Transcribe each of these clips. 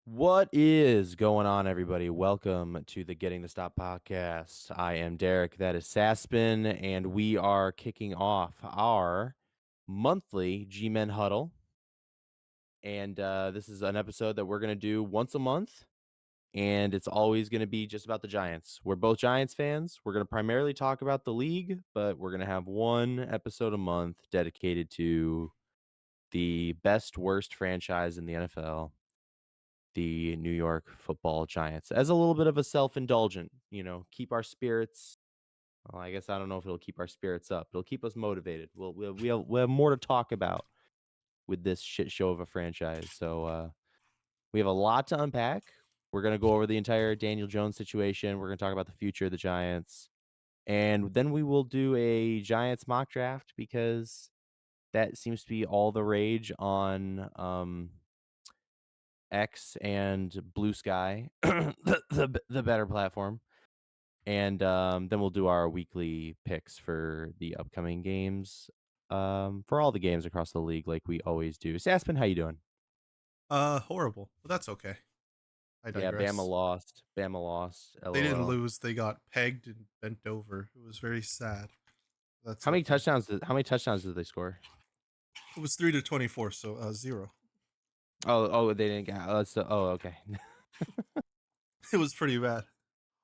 What is going on, everybody? Welcome to the Getting the Stop podcast. I am Derek. That is Saspin, and we are kicking off our monthly G-Men Huddle. And this is an episode that we're going to do once a month, and it's always going to be just about the Giants. We're both Giants fans. We're going to primarily talk about the league, but we're going to have one episode a month dedicated to the best, worst franchise in the NFL, the New York Football Giants, as a little bit of a self-indulgent, keep our spirits. Well, I guess I don't know if it'll keep our spirits up. It'll keep us motivated. We'll have more to talk about with this shit show of a franchise. So we have a lot to unpack. We're gonna go over the entire Daniel Jones situation. We're gonna talk about the future of the Giants, and then we will do a Giants mock draft because that seems to be all the rage on X and Blue Sky, the better platform. And then we'll do our weekly picks for the upcoming games, for all the games across the league, like we always do. Saspin, how you doing? Horrible, but that's okay. I Yeah, Bama digress. lost. Bama lost. They didn't LOL. lose. They got pegged and bent over. It was very sad. That's How many okay. touchdowns? Did they score? It was 3-24, so 0. Oh, they didn't get. Oh, okay. It was pretty bad.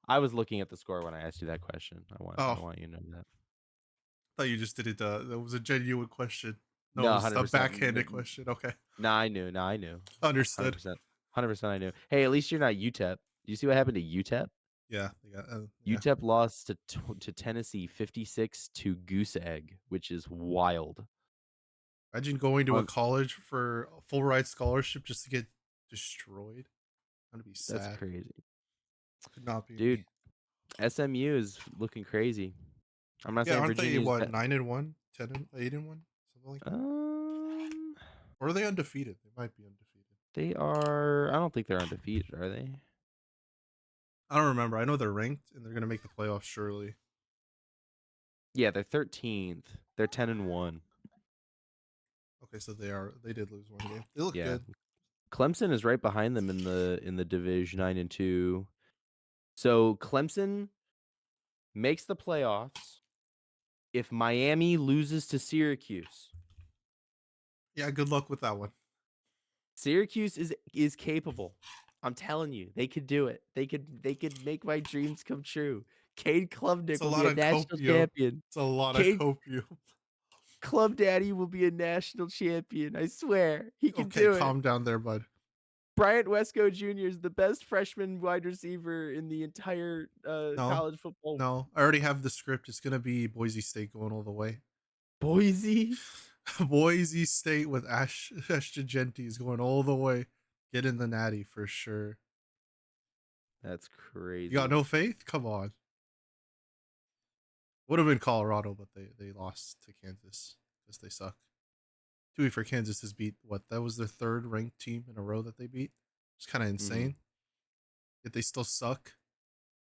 I was looking at the score when I asked you that question. I Oh, want you to know that. I thought you just did it. That was a genuine question. No, it No, was hundred a percent. backhanded question. Okay, No, I knew. No, I knew. understood. 100%. 100% I knew. Hey, at least you're not UTEP. Do you see what happened to UTEP? Yeah, they got. Yeah. UTEP lost to Tennessee 56 to Goose Egg, which is wild. Imagine going to a Um, college for a full ride scholarship just to get destroyed. That'd be that's sad. crazy. Could not be me. Dude, SMU is looking crazy. I'm not Yeah, saying aren't they Virginia's what 9-1, 10-8-1, something like that? um Or are they undefeated? They might be undefeated. they are. I don't think they're undefeated, are they? I don't remember. I know they're ranked and they're gonna make the playoffs surely. Yeah, they're 13th. They're 10-1. Okay, so they are. They did lose one game. They look Yeah. good. Clemson is right behind them in the division 9-2. So Clemson makes the playoffs if Miami loses to Syracuse. Yeah, good luck with that one. Syracuse is capable. I'm telling you, they could do it. They could make my dreams come true. Cade It's Klubnik a will be lot a of national copium. champion. It's a lot of Cade copium. Club Daddy will be a national champion. I swear. He can Okay, do it. calm down there, bud. Bryant Wesco Jr. is the best freshman wide receiver in the entire No, college football. no. I already have the script. It's gonna be Boise State going all the way. Boise. Boise State with Ashton Genty is going all the way. Get in the natty for sure. That's You got crazy. no faith? Come on. Would have been Colorado, but they lost to Kansas because they suck. To be for Kansas has beat what? That was their third ranked team in a row that they beat. It's kind of Mm-hmm. insane. Yet they still suck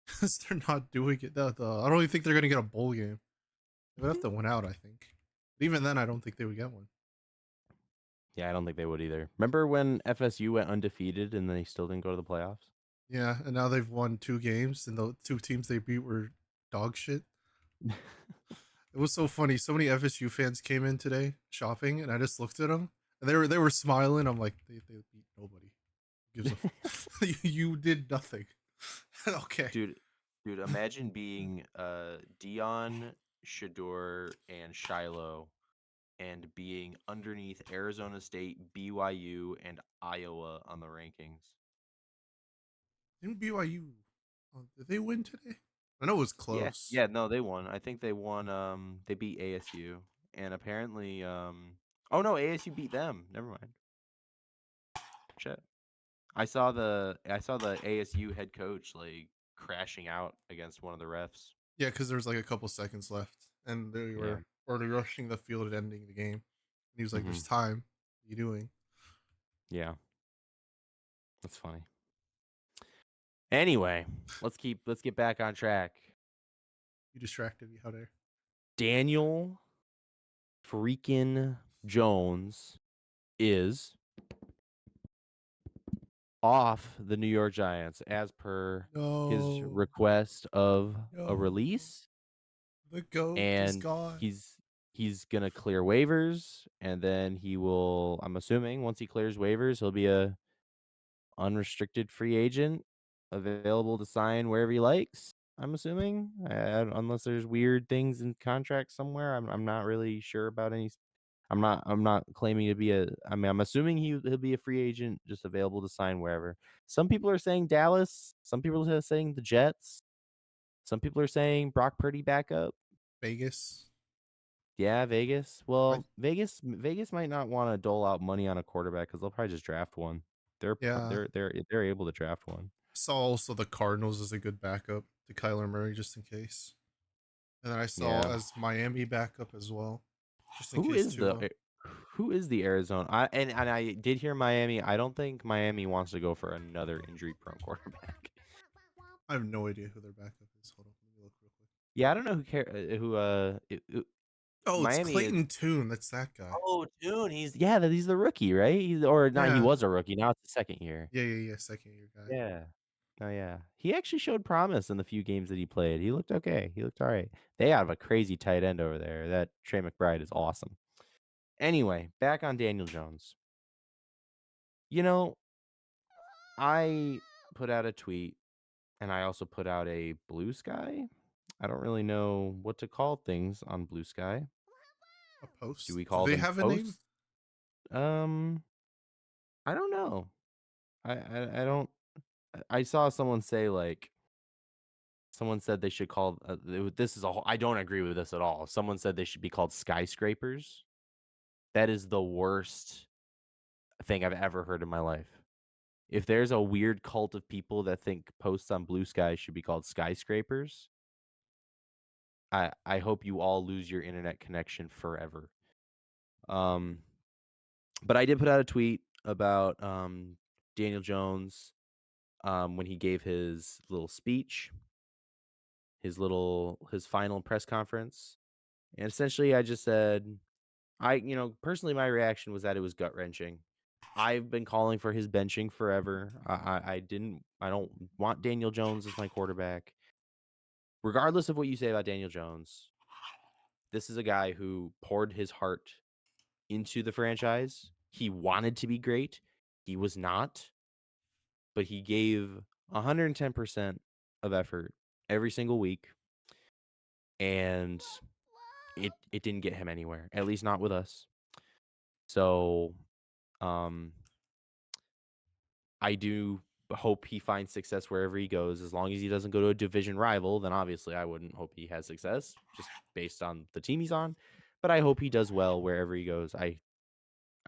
because they're not doing it. I don't even think they're gonna get a bowl game. They would have to win out, I think. But even then, I don't think they would get one. Yeah, I don't think they would either. Remember when FSU went undefeated and they still didn't go to the playoffs? Yeah, and now they've won 2 games, and the 2 teams they beat were dog shit. It was so funny. So many FSU fans came in today shopping, and I just looked at them, and they were smiling. I'm like, they beat nobody. Gives a you did nothing. Okay. Dude, imagine being Dion, Shador, and Shiloh and being underneath Arizona State, BYU, and Iowa on the rankings. Didn't BYU? Did they win today? I know it was Yeah, close. yeah, no, they won. I think they won. They beat ASU, and apparently, oh no, ASU beat them. Never mind. Shit. I saw the ASU head coach like crashing out against one of the refs. Yeah, because there was like a couple seconds left, and they Yeah. were already rushing the field and ending the game. And he was like, Mm-hmm. "There's time. What are you doing?" Yeah, that's funny. Anyway, let's get back on track. You distracted me. How dare? Daniel freaking Jones is off the New York Giants as per his No, request of a no, release, the goat is and gone. he's gonna clear waivers, and then he will. I'm assuming once he clears waivers, he'll be a unrestricted free agent available to sign wherever he likes. I'm assuming, unless there's weird things in contracts somewhere. I'm not really sure about any. I'm not claiming to be a. I mean, I'm assuming he'll be a free agent, just available to sign wherever. Some people are saying Dallas. Some people are saying the Jets. Some people are saying Brock Purdy backup. Vegas. Yeah, Vegas. I Well, Vegas might not want to dole out money on a quarterback because they'll probably just draft one. yeah. They're able to draft one. Saw also the Cardinals as a good backup to Kyler Murray just in case. And then I saw Yeah. as Miami backup as well, just in Who case is the Tua. who is the Arizona? And I did hear Miami. I don't think Miami wants to go for another injury prone quarterback. I have no idea who their backup is. Hold on, let me look real quick. Yeah, I don't know Oh, it's Miami is. Clayton Tune. That's that guy. Oh, dude, he's the rookie, right? He's or not. He Yeah. was a rookie. Now it's the second year. Yeah. Second year guy. Yeah. Oh yeah. He actually showed promise in the few games that he played. He looked okay. He looked all right. They have a crazy tight end over there. That Trey McBride is awesome. Anyway, back on Daniel Jones. You know, I put out a tweet and I also put out a blue sky. I don't really know what to call things on blue sky. A Do post. we Do call they them have a name? posts? Um, I don't know. I don't. I saw someone say like someone said they should call. This is a whole. I don't agree with this at all. Someone said they should be called skyscrapers. That is the worst thing I've ever heard in my life. If there's a weird cult of people that think posts on blue sky should be called skyscrapers, I hope you all lose your internet connection forever. Um, but I did put out a tweet about Daniel Jones when he gave his little speech, his final press conference, and essentially I just said personally my reaction was that it was gut wrenching. I've been calling for his benching forever. I don't want Daniel Jones as my quarterback. Regardless of what you say about Daniel Jones, this is a guy who poured his heart into the franchise. He wanted to be great. He was not, but he gave 110% of effort every single week, and it didn't get him anywhere, at least not with us. So, um I do hope he finds success wherever he goes. As long as he doesn't go to a division rival, then obviously I wouldn't hope he has success just based on the team he's on. But I hope he does well wherever he goes. I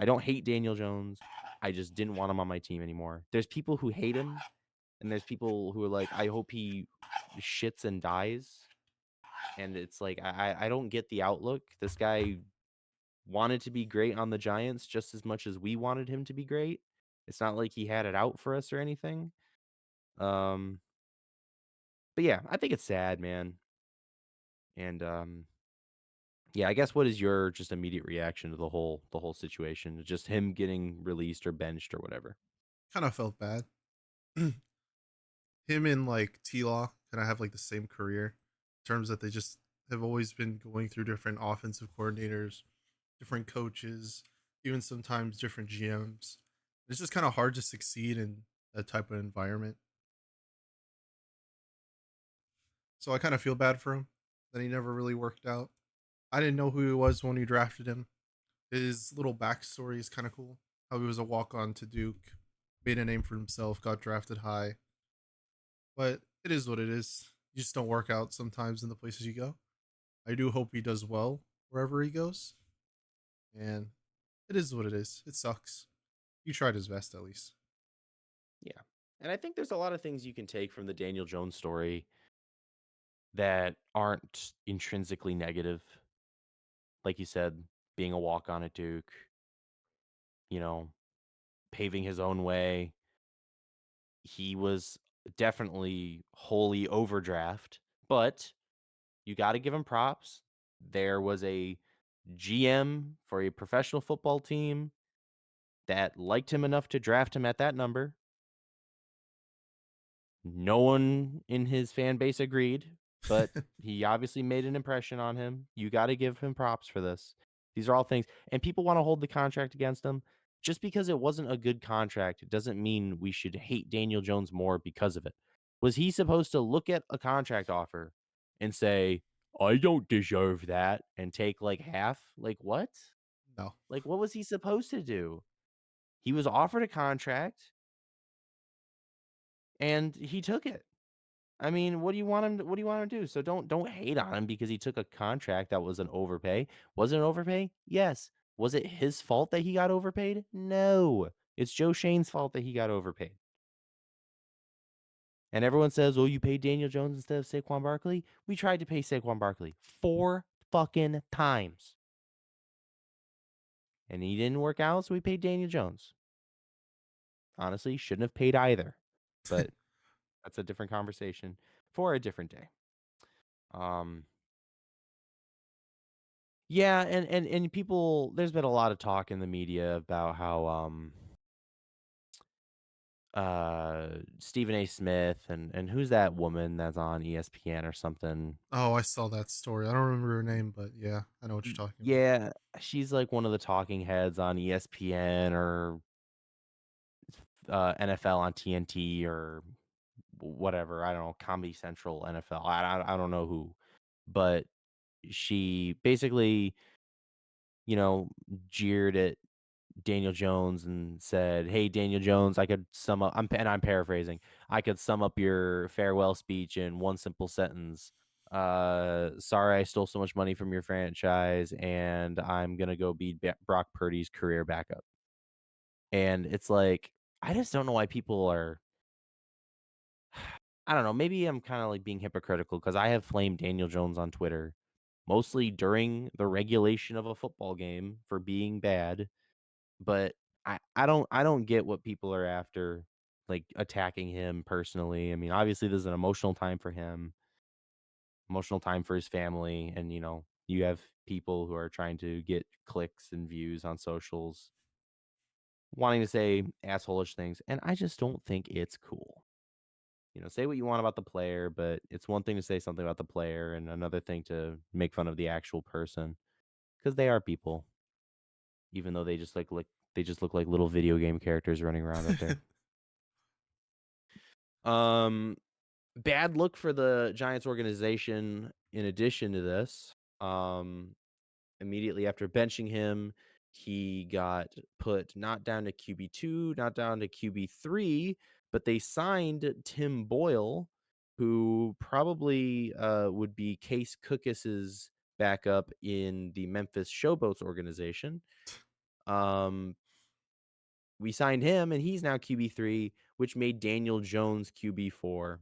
don't hate Daniel Jones. I just didn't want him on my team anymore. There's people who hate him, and there's people who are like, I hope he shits and dies. And it's like I don't get the outlook. This guy wanted to be great on the Giants just as much as we wanted him to be great. It's not like he had it out for us or anything. Um, but yeah, I think it's sad, man. And yeah, I guess what is your just immediate reaction to the whole situation? Just him getting released or benched or whatever. Kind of felt bad. Him and like T Law kind of have like the same career in terms that they just have always been going through different offensive coordinators, different coaches, even sometimes different GMs. It's just kind of hard to succeed in that type of environment. So I kind of feel bad for him that he never really worked out. I didn't know who he was when we drafted him. His little backstory is kind of cool. How he was a walk on to Duke, made a name for himself, got drafted high. But it is what it is. You just don't work out sometimes in the places you go. I do hope he does well wherever he goes. And it is what it is. It sucks. He tried his best at least. Yeah. And I think there's a lot of things you can take from the Daniel Jones story that aren't intrinsically negative. Like you said, being a walk on at Duke, you know, paving his own way. He was definitely wholly overdraft, but you got to give him props. There was a GM for a professional football team that liked him enough to draft him at that number. No one in his fan base agreed, but he obviously made an impression on him. You gotta give him props for this. These are all things and people wanna hold the contract against him. Just because it wasn't a good contract doesn't mean we should hate Daniel Jones more because of it. Was he supposed to look at a contract offer and say, "I don't deserve that," and take, like, half? Like, what? No. Like, what was he supposed to do? He was offered a contract, and he took it. I mean, what do you want him to do? So don't hate on him because he took a contract that was an overpay. Was it an overpay? Yes. Was it his fault that he got overpaid? No. It's Joe Shane's fault that he got overpaid. And everyone says, "Oh, you paid Daniel Jones instead of Saquon Barkley." We tried to pay Saquon Barkley 4 fucking times. And he didn't work out, so we paid Daniel Jones. Honestly, shouldn't have paid either. But that's a different conversation for a different day. Um Yeah, and people there's been a lot of talk in the media about how Stephen A. Smith and who's that woman that's on ESPN or something? Oh, I saw that story. I don't remember her name, but yeah, I know what you're talking about. Yeah, she's like one of the talking heads on ESPN or NFL on TNT or whatever. I don't know, Comedy Central NFL. I don't know who, but she basically, you know, jeered at Daniel Jones and said, "Hey, Daniel Jones, I could sum up." I'm paraphrasing. I could sum up your farewell speech in one simple sentence. Sorry, I stole so much money from your franchise, and I'm gonna go be Brock Purdy's career backup. And it's like, I just don't know why people are. I don't know. Maybe I'm kind of like being hypocritical because I have flamed Daniel Jones on Twitter, mostly during the regulation of a football game for being bad. But I don't get what people are after, like, attacking him personally. I mean, obviously, this is an emotional time for him, emotional time for his family, and, you have people who are trying to get clicks and views on socials, wanting to say asshole-ish things, and I just don't think it's cool. Say what you want about the player, but it's one thing to say something about the player and another thing to make fun of the actual person, because they are people, even though they just look like little video game characters running around out there. Um, Bad look for the Giants organization in addition to this. Immediately after benching him, he got put not down to QB2, not down to QB3, but they signed Tim Boyle, who probably would be Case Cookis's backup in the Memphis Showboats organization. Um, we signed him, and he's now QB3, which made Daniel Jones QB4.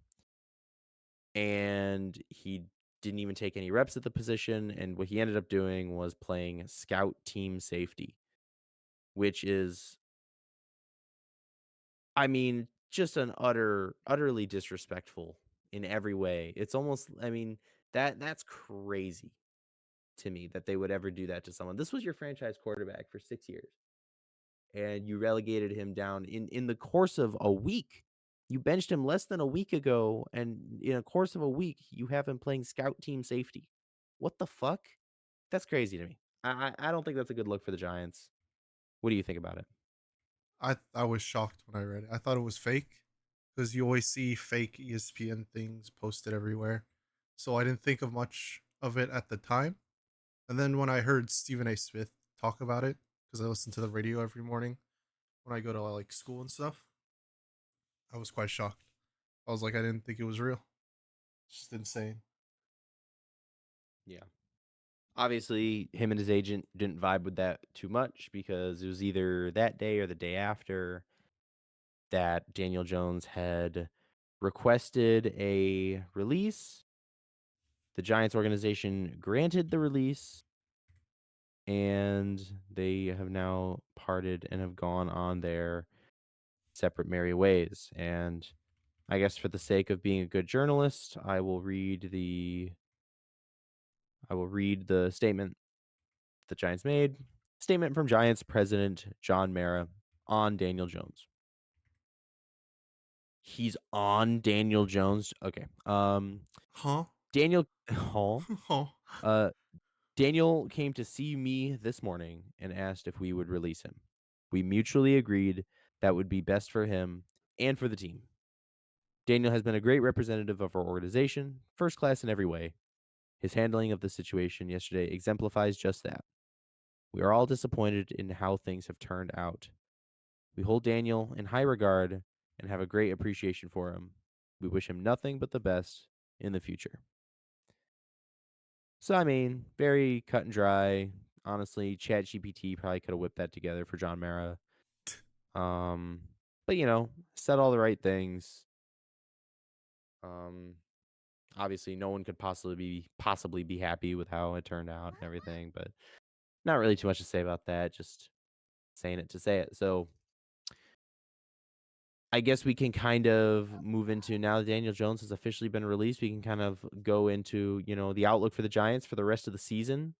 And he didn't even take any reps at the position, and what he ended up doing was playing scout team safety, which is, I mean, just an utterly disrespectful in every way. It's almost, I mean, that's crazy to me that they would ever do that to someone. This was your franchise quarterback for 6 years, and you relegated him down in the course of a week. You benched him less than a week ago, and in a course of a week, you have him playing scout team safety. What the fuck? That's crazy to me. I don't think that's a good look for the Giants. What do you think about it? I was shocked when I read it. I thought it was fake because you always see fake ESPN things posted everywhere. So I didn't think of much of it at the time. And then when I heard Stephen A. Smith talk about it, because I listen to the radio every morning when I go to like school and stuff, I was quite shocked. I was like, I didn't think it was real. It's just insane. Yeah. Obviously, him and his agent didn't vibe with that too much because it was either that day or the day after that Daniel Jones had requested a release. The Giants organization granted the release, and they have now parted and have gone on their separate merry ways. And I guess for the sake of being a good journalist, I will read the statement the Giants made. Statement from Giants president John Mara on Daniel Jones. He's on Daniel Jones. Okay. Huh? Daniel Hall. Huh? Uh, Daniel came to see me this morning and asked if we would release him. We mutually agreed that would be best for him and for the team. Daniel has been a great representative of our organization, first class in every way. His handling of the situation yesterday exemplifies just that. We are all disappointed in how things have turned out. We hold Daniel in high regard and have a great appreciation for him. We wish him nothing but the best in the future. So, I mean, very cut and dry. Honestly, ChatGPT probably could have whipped that together for John Mara. Um, but said all the right things. Um, Obviously, no one could possibly be happy with how it turned out and everything, but not really too much to say about that. Just saying it to say it. So, I guess we can kind of move into now that Daniel Jones has officially been released. We can kind of go into the outlook for the Giants for the rest of the season.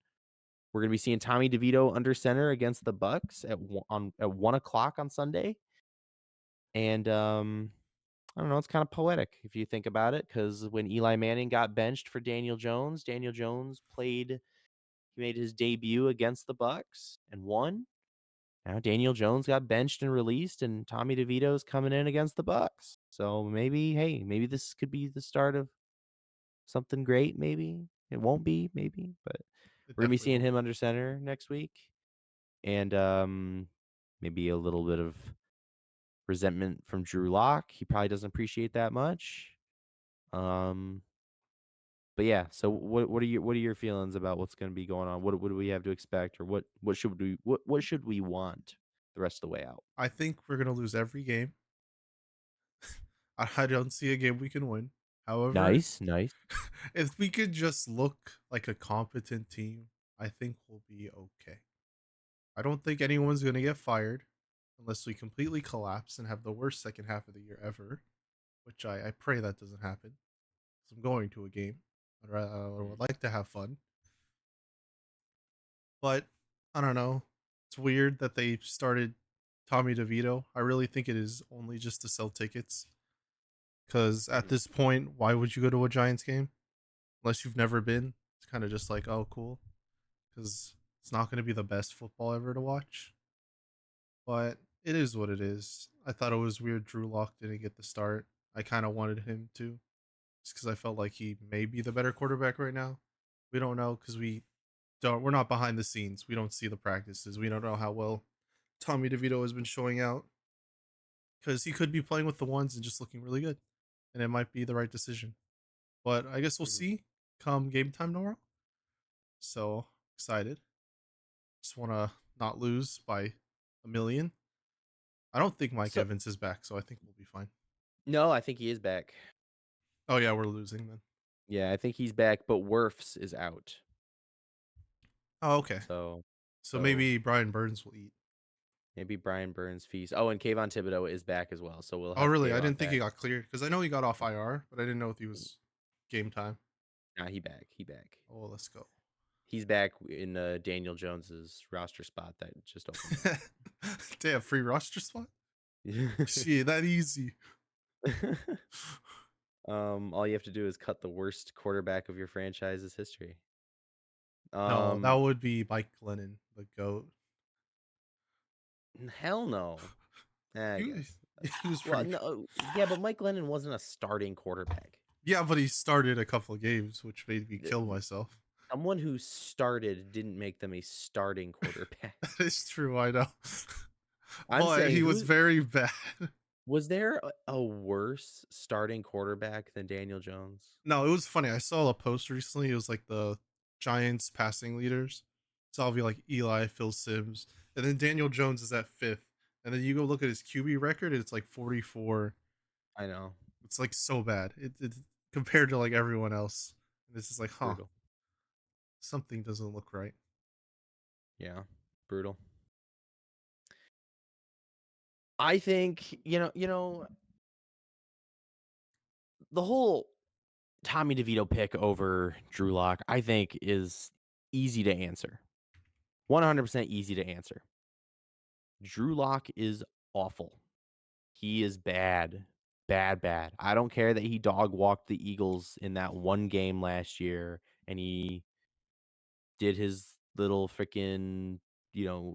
We're gonna be seeing Tommy DeVito under center against the Bucks at 1 o'clock on Sunday, and I don't know, it's kind of poetic if you think about it, because when Eli Manning got benched for Daniel Jones played. He made his debut against the Bucks and won. Now Daniel Jones got benched and released, and Tommy DeVito's coming in against the Bucks. So maybe, hey, maybe this could be the start of something great. Maybe it won't be, maybe, but It we're gonna be definitely seeing won't him be. under center next week, and maybe a little bit of resentment from Drew Lock. He probably doesn't appreciate that much. Um, but yeah, so what are your feelings about what's going to be going on? What do we have to expect, or what should we want the rest of the way out? I think we're gonna lose every game. I don't see a game we can win. However, Nice, nice. if we could just look like a competent team, I think we'll be okay. I don't think anyone's gonna get fired unless we completely collapse and have the worst second half of the year ever, which I pray that doesn't happen. 'Cause I'm going to a game. I would Mm, like to have fun, but I don't know. It's weird that they started Tommy DeVito. I really think it is only just to sell tickets. Because at mhm, this point, why would you go to a Giants game unless you've never been? It's kind of just like, oh, cool, because it's not going to be the best football ever to watch. But it is what it is. I thought it was weird Drew Lock didn't get the start. I kind of wanted him to, just because I felt like he may be the better quarterback right now. We don't know because we're not behind the scenes. We don't see the practices. We don't know how well Tommy DeVito has been showing out because he could be playing with the ones and just looking really good, and it might be the right decision. But I guess we'll mhm. see come game time tomorrow. So excited. Just want to not lose by a million. I don't think Mike So Evans is back, so I think we'll be fine. no, I think he is back. Oh yeah, we're losing then. Yeah, I think he's back, but Werfs is out. Oh okay. So So so maybe Brian Burns will eat. maybe Brian Burns feast. Oh, and Kayvon Thibodeau is back as well. So we'll Oh have really? I Kayvon didn't think he back. got cleared because I know he got off IR, but I didn't know if he was game time. Nah, he back. He back. Oh, let's go. He's back in Daniel Jones's roster spot that just opened up. Damn, free roster spot. Shit, that easy. All you have to do is cut the worst quarterback of your franchise's history. No, that Um, would be Mike Glennon, the goat. Hell no. I He, guess. he was Well, pretty. no, yeah, but Mike Glennon wasn't a starting quarterback. Yeah, but he started a couple of games, which made me Th- kill myself. Someone who started didn't make them a starting quarterback. That is true, I know. I'm But saying, he was who very bad. was there a worse starting quarterback than Daniel Jones? No, it was funny. I saw a post recently. It was like the Giants passing leaders. So I'll be like Eli, Phil Sims, and then Daniel Jones is at fifth. And then you go look at his QB record, it's like 44. I know, It's like so bad. It's compared to like everyone else. And this is like, it's huh, brutal. something doesn't look right. Yeah, brutal. I think the whole Tommy DeVito pick over Drew Lock, I think, is easy to answer. 100% easy to answer. Drew Lock is awful. He is bad. bad, bad. I don't care that he dog walked the Eagles in that one game last year and he did his little freaking,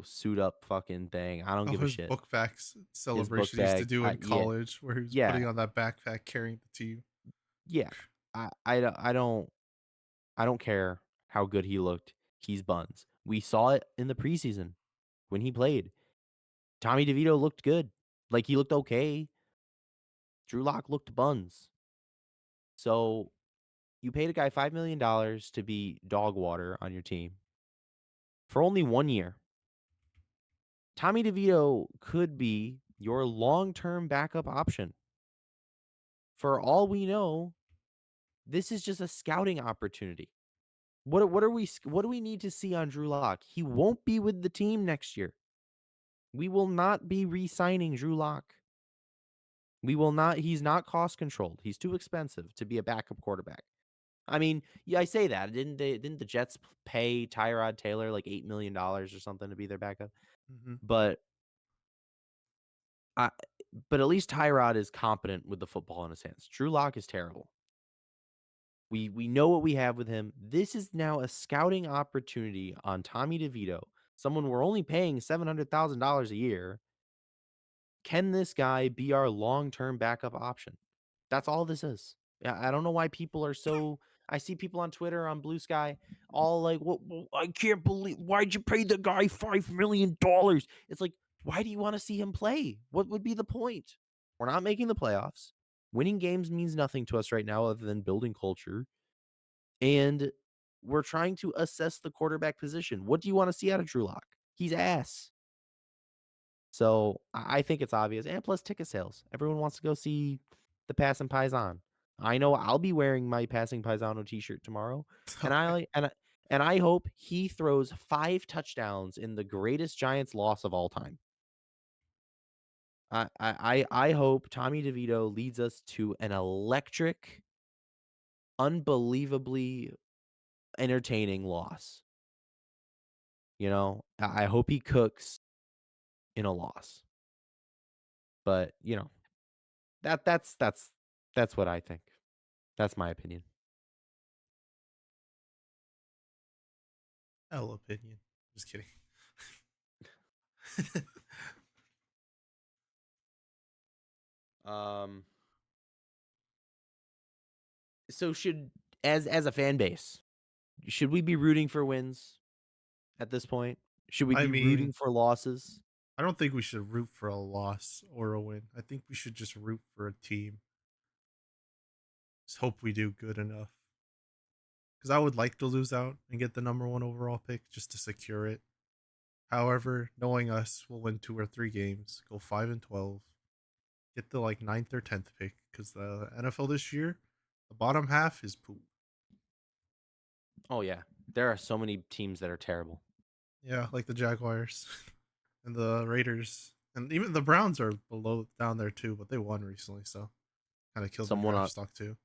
suit up fucking thing. I don't Oh, give a his shit. book facts His book celebration he used to bag, do in yeah, college where he was putting yeah, on that backpack carrying the team. yeah. I don't care how good he looked. He's buns. We saw it in the preseason when he played. Tommy DeVito looked good. Like he looked okay. Drew Lock looked buns. So you paid a guy $5 million to be dog water on your team for only 1 year. Tommy DeVito could be your long-term backup option. For all we know, this is just a scouting opportunity. What do we need to see on Drew Lock? He won't be with the team next year. We will not be re-signing Drew Lock. We will not. He's not cost controlled. He's too expensive to be a backup quarterback. I mean, yeah, I say that. Didn't the Jets pay Tyrod Taylor like $8 million or something to be their backup? Mhm. But I but at least Tyrod is competent with the football in his hands. Drew Lock is terrible. We know what we have with him. This is now a scouting opportunity on Tommy DeVito, someone we're only paying $700,000 a year. Can this guy be our long-term backup option? That's all this is. Yeah, I don't know why people are so. I see people on Twitter on Blue Sky all like, "Well, I can't believe why'd you pay the guy $5 million?" It's like, why do you want to see him play? What would be the point? We're not making the playoffs. Winning games means nothing to us right now other than building culture. And we're trying to assess the quarterback position. What do you want to see out of Drew Lock? He's ass. So I think it's obvious. And plus ticket sales. Everyone wants to go see the passing Paisan. I know I'll be wearing my passing Paisano t-shirt tomorrow. And I Okay. like and I hope he throws 5 touchdowns in the greatest Giants loss of all time. I hope Tommy DeVito leads us to an electric, unbelievably entertaining loss. I hope he cooks in a loss. But, that's what I think. That's my opinion. L opinion. Just kidding. Um, so should as a fan base, should we be rooting for wins at this point? Should we I be rooting mean, for losses? I don't think we should root for a loss or a win. I think we should just root for a team. Just hope we do good enough. Because I would like to lose out and get the number one overall pick just to secure it. However, knowing us, we'll win 2 or 3 games, go 5-12, get the like ninth or 10th pick. Because the NFL this year, the bottom half is poop. Oh yeah. There are so many teams that are terrible. Yeah, like the Jaguars and the Raiders. And even the Browns are below down there too, but they won recently, so kind of killed their Someone draft on stock too.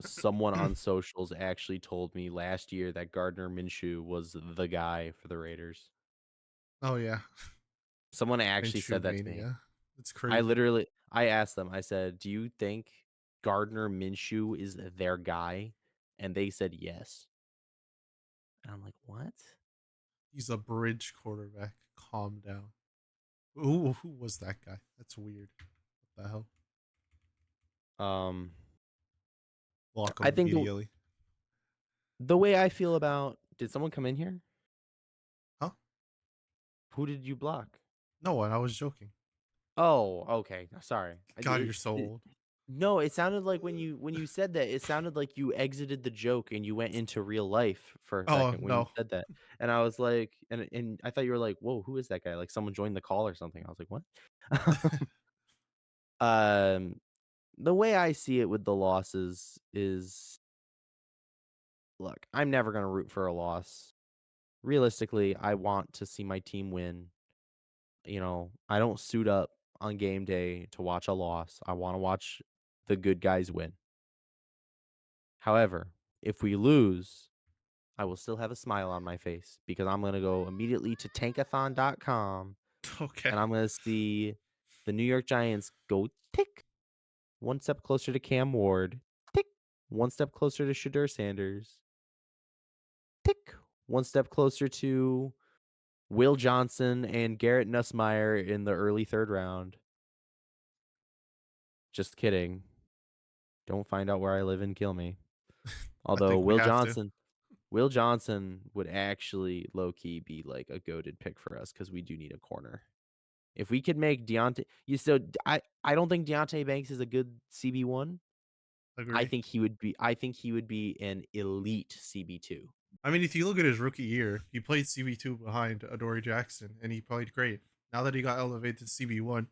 someone on socials actually told me last year that Gardner Minshew was the guy for the Raiders. Oh yeah, Someone actually Minshew said that to me. mania. It's crazy. I asked them, I said, "Do you think Gardner Minshew is their guy?" And they said yes. And I'm like, "What?" He's a bridge quarterback. Calm down. Who was that guy? That's weird. What the hell? Um, Block I him think immediately. the way I feel about did someone come in here? Huh? Who did you block? No one. I was joking. Oh, okay. Sorry. God, you're so old. No, it sounded like when you said that, it sounded like you exited the joke and you went into real life for a Oh second when you no. said that. And I was like, and I thought you were like, "Whoa, who is that guy?" Like someone joined the call or something. I was like, "What?" um, the way I see it with the losses is, look, I'm never gonna root for a loss. Realistically, I want to see my team win. I don't suit up on game day to watch a loss. I want to watch the good guys win. However, if we lose, I will still have a smile on my face because I'm going to go immediately to tankathon.com Okay. and I'm going to see the New York Giants go tick one step closer to Cam Ward. Tick. One step closer to Shadur Sanders. Tick. One step closer to Will Johnson and Garrett Nussmeier in the early third round. Just kidding. Don't find out where I live and kill me. I Although think we have to. Will Johnson would actually low key be like a goaded pick for us because we do need a corner. If we could make Deontay, you so I don't think Deontay Banks is a good CB1. Agree. I think he would be an elite CB2. I mean, if you look at his rookie year, he played CB2 behind Adoree Jackson, and he played great. Now that he got elevated to CB1,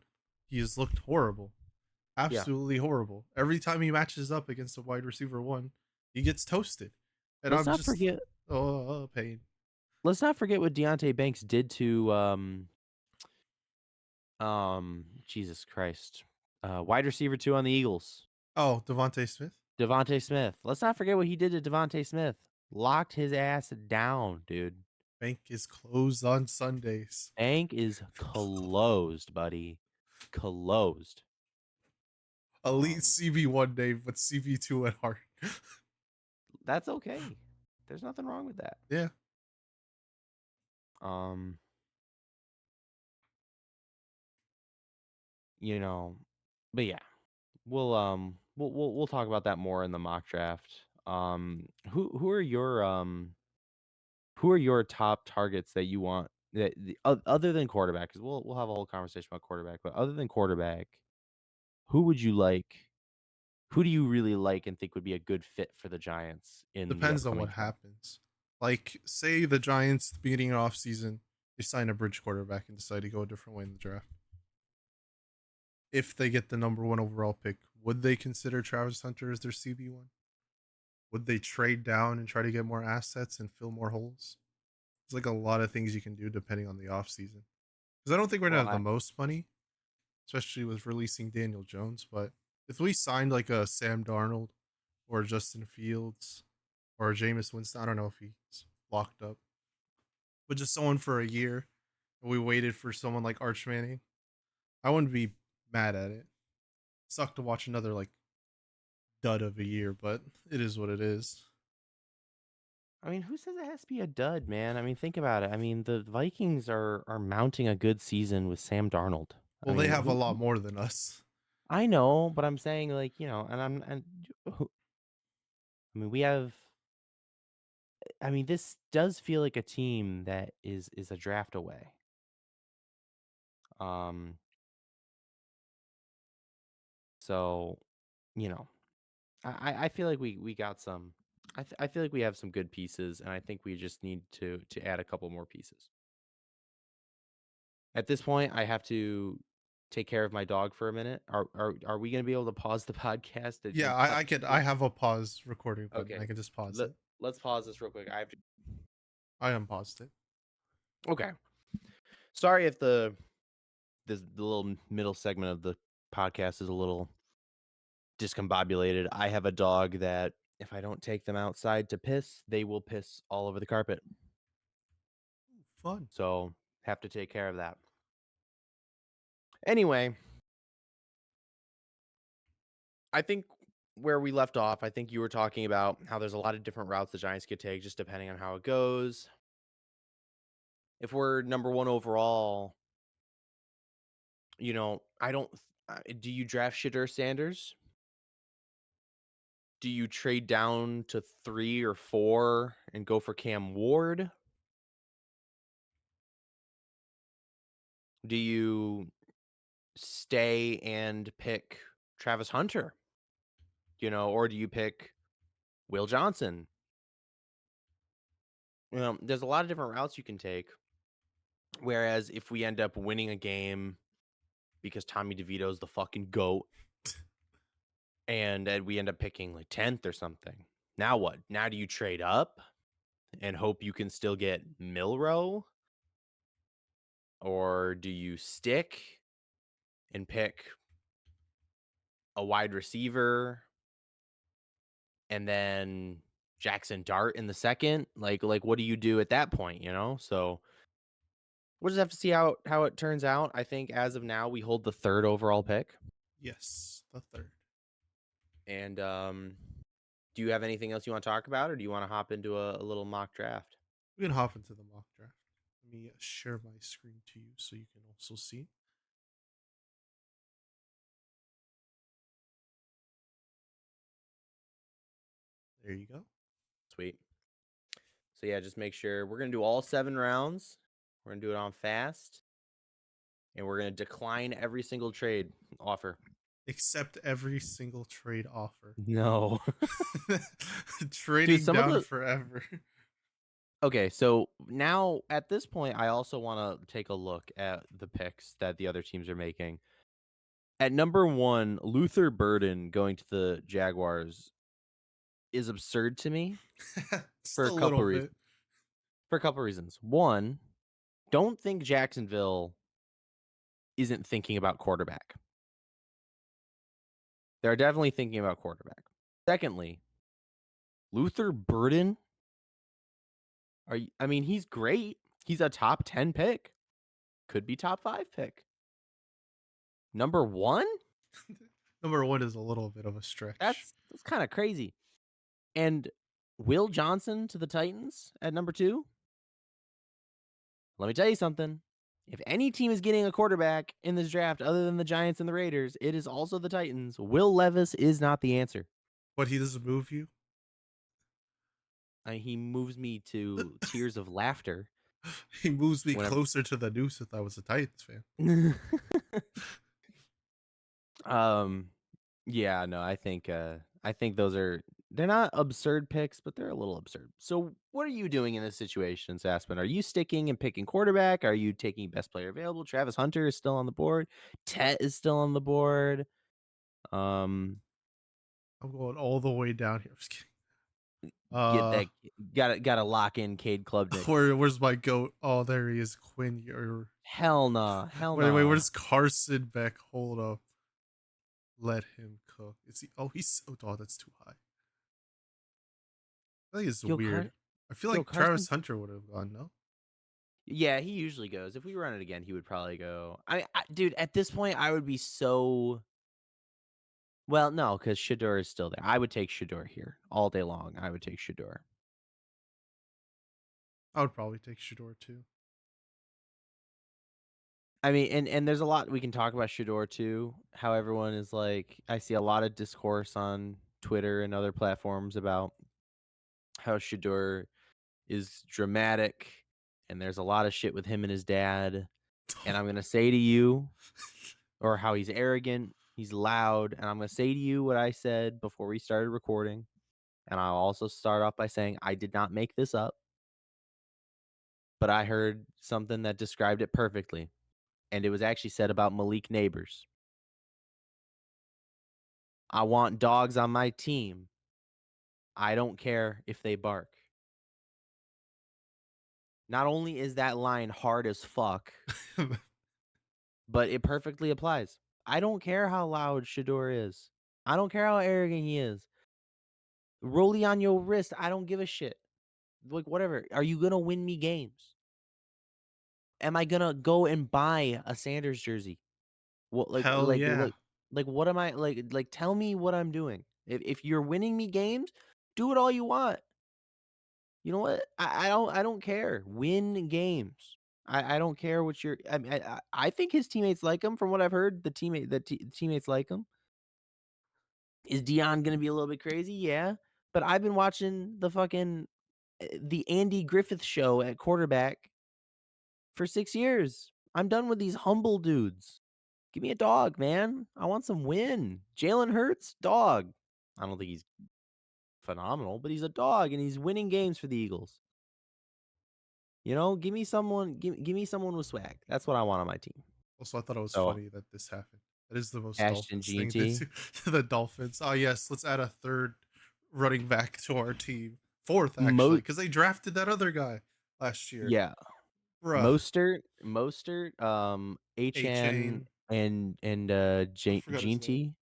he has looked horrible. Yeah. Absolutely horrible. Every time he matches up against a wide receiver one, he gets toasted. And Let's I'm not just, forget pain. let's not forget what Deontay Banks did to Jesus Christ. Wide receiver 2 on the Eagles. Oh, Devontae Smith? Devontae Smith. Let's not forget what he did to Devontae Smith. Locked his ass down, dude. Bank is closed on Sundays. Bank is closed, buddy. Closed. Elite Um, CB1 name, but CB2 at heart. that's okay. There's nothing wrong with that. Yeah. Um, you know, but yeah, we'll talk about that more in the mock draft. Who are your top targets that you want other than quarterback? Because we'll have a whole conversation about quarterback, but other than quarterback, who would you like? Who do you really like and think would be a good fit for the Giants in the Depends on upcoming what draft? happens. Like, say the Giants, beginning of off season, they sign a bridge quarterback and decide to go a different way in the draft. If they get the number one overall pick, would they consider Travis Hunter as their CB1? Would they trade down and try to get more assets and fill more holes? There's like a lot of things you can do depending on the offseason. Because I don't think we're gonna Well, have the most money, especially with releasing Daniel Jones. But if we signed like a Sam Darnold or Justin Fields or Jameis Winston, I don't know if he's locked up, but just someone for a year, and we waited for someone like Arch Manning, I wouldn't be mad at it. Suck to watch another like dud of a year, but it is what it is. I mean, who says it has to be a dud, man? I mean, think about it. I mean, the Vikings are mounting a good season with Sam Darnold. I Well, they mean, have a lot more than us. I know, but I'm saying like, who, I mean, we have I mean, this does feel like a team that is a draft away. Um, so, you know, I feel like we got some I feel like we have some good pieces and I think we just need to add a couple more pieces. At this point, I have to take care of my dog for a minute. Are we going to be able to pause the podcast Yeah, and cut I can. I this? have a pause recording button. I Okay. can just pause Let, it. let's pause this real quick. I have to I unpaused it. Okay. Sorry if the little middle segment of the podcast is a little discombobulated. I have a dog that if I don't take them outside to piss, they will piss all over the carpet. Ooh, fun. So, have to take care of that. Anyway, I think where we left off, I think you were talking about how there's a lot of different routes the Giants could take just depending on how it goes. If we're number 1 overall, I don't do you draft Shadur Sanders? Do you trade down to 3 or 4 and go for Cam Ward? Do you stay and pick Travis Hunter? Or do you pick Will Johnson? There's a lot of different routes you can take. Whereas if we end up winning a game because Tommy DeVito's the fucking GOAT and then we end up picking like 10th or something. Now what? Now do you trade up and hope you can still get Milrow? Or do you stick and pick a wide receiver and then Jackson Dart in the second? Like what do you do at that point, So we'll just have to see how it turns out. I think as of now we hold the 3rd overall pick. Yes, the third. And do you have anything else you want to talk about, or do you want to hop into a little mock draft? We can hop into the mock draft. Let me share my screen to you so you can also see. There you go. Sweet. So yeah, just make sure we're gonna do all 7 rounds. We're gonna do it on fast, and we're gonna decline every single trade offer. Accept every single trade offer. No, dude. Trading Some of down the forever. Okay, so now at this point, I also want to take a look at the picks that the other teams are making. At number one, Luther Burden going to the Jaguars is absurd to me Just for a a little couple bit. reasons. For a couple reasons. One, don't think Jacksonville isn't thinking about quarterback. They're definitely thinking about quarterback. Secondly, Luther Burden, I mean, he's great. He's a top 10 pick. Could be top 5 pick. Number one? Number one is a little bit of a stretch. That's kind of crazy. And Will Johnson to the Titans at number 2? Let me tell you something. If any team is getting a quarterback in this draft other than the Giants and the Raiders, it is also the Titans. Will Levis is not the answer. But he doesn't move you. He moves me to tears of laughter He moves me whenever. closer to the noose if I was a Titans fan. um, yeah, no, I think they're not absurd picks, but they're a little absurd. So, what are you doing in this situation, Saspin? Are you sticking and picking quarterback? Are you taking best player available? Travis Hunter is still on the board. Tet is still on the board. Um, I'm going all the way down here. I'm just kidding. get Uh, that gotta lock in Cade Klubnik. where's my goat? Oh, there he is, Quinn. Hell nah, hell Wait, nah. where's Carson Beck? Hold up. Let him cook. Is he? Oh, he's. Oh, that's too high. I think it's Yo, weird. I feel Yo, like Travis Carson. Hunter would have gone. No. Yeah, he usually goes. If we run it again, he would probably go. Dude, at this point, I would be so. Well, no, because Shador is still there. I would take Shador here all day long. I would take Shador. I would probably take Shador too. I mean, and there's a lot we can talk about Shador too. How everyone is like, I see a lot of discourse on Twitter and other platforms about how Shador is dramatic, and there's a lot of shit with him and his dad. And I'm gonna say to you, or how he's arrogant, he's loud, and I'm gonna say to you what I said before we started recording. And I'll also start off by saying I did not make this up, but I heard something that described it perfectly. And it was actually said about Malik Neighbors. I want dogs on my team. I don't care if they bark. Not only is that line hard as fuck, but it perfectly applies. I don't care how loud Shador is. I don't care how arrogant he is. Rollie on your wrist. I don't give a shit. Like, whatever. Are you going to win me games? Am I going to go and buy a Sanders jersey? What, Hell yeah. what am I like? Tell me what I'm doing. If you're winning me games, do it all you want. You know what? I don't care. Win games. I don't care what you're. I think his teammates like him. From what I've heard, teammates like him. Is Dion gonna be a little bit crazy? Yeah, but I've been watching the Andy Griffith show at quarterback for 6 years. I'm done with these humble dudes. Give me a dog, man. I want some win. Jalen Hurts, dog. I don't think he's phenomenal, but he's a dog and he's winning games for the Eagles. You know, give me someone with swag. That's what I want on my team. Also, I thought it was So funny that this happened. That is the most Ashton Dolphins thing to GT. do to the Dolphins. Oh yes, let's add a third running back to our team. Fourth actually, Mo because they drafted that other guy last year. Yeah. Bruh. Mostert, A HN Chain. and I forgot his name. GT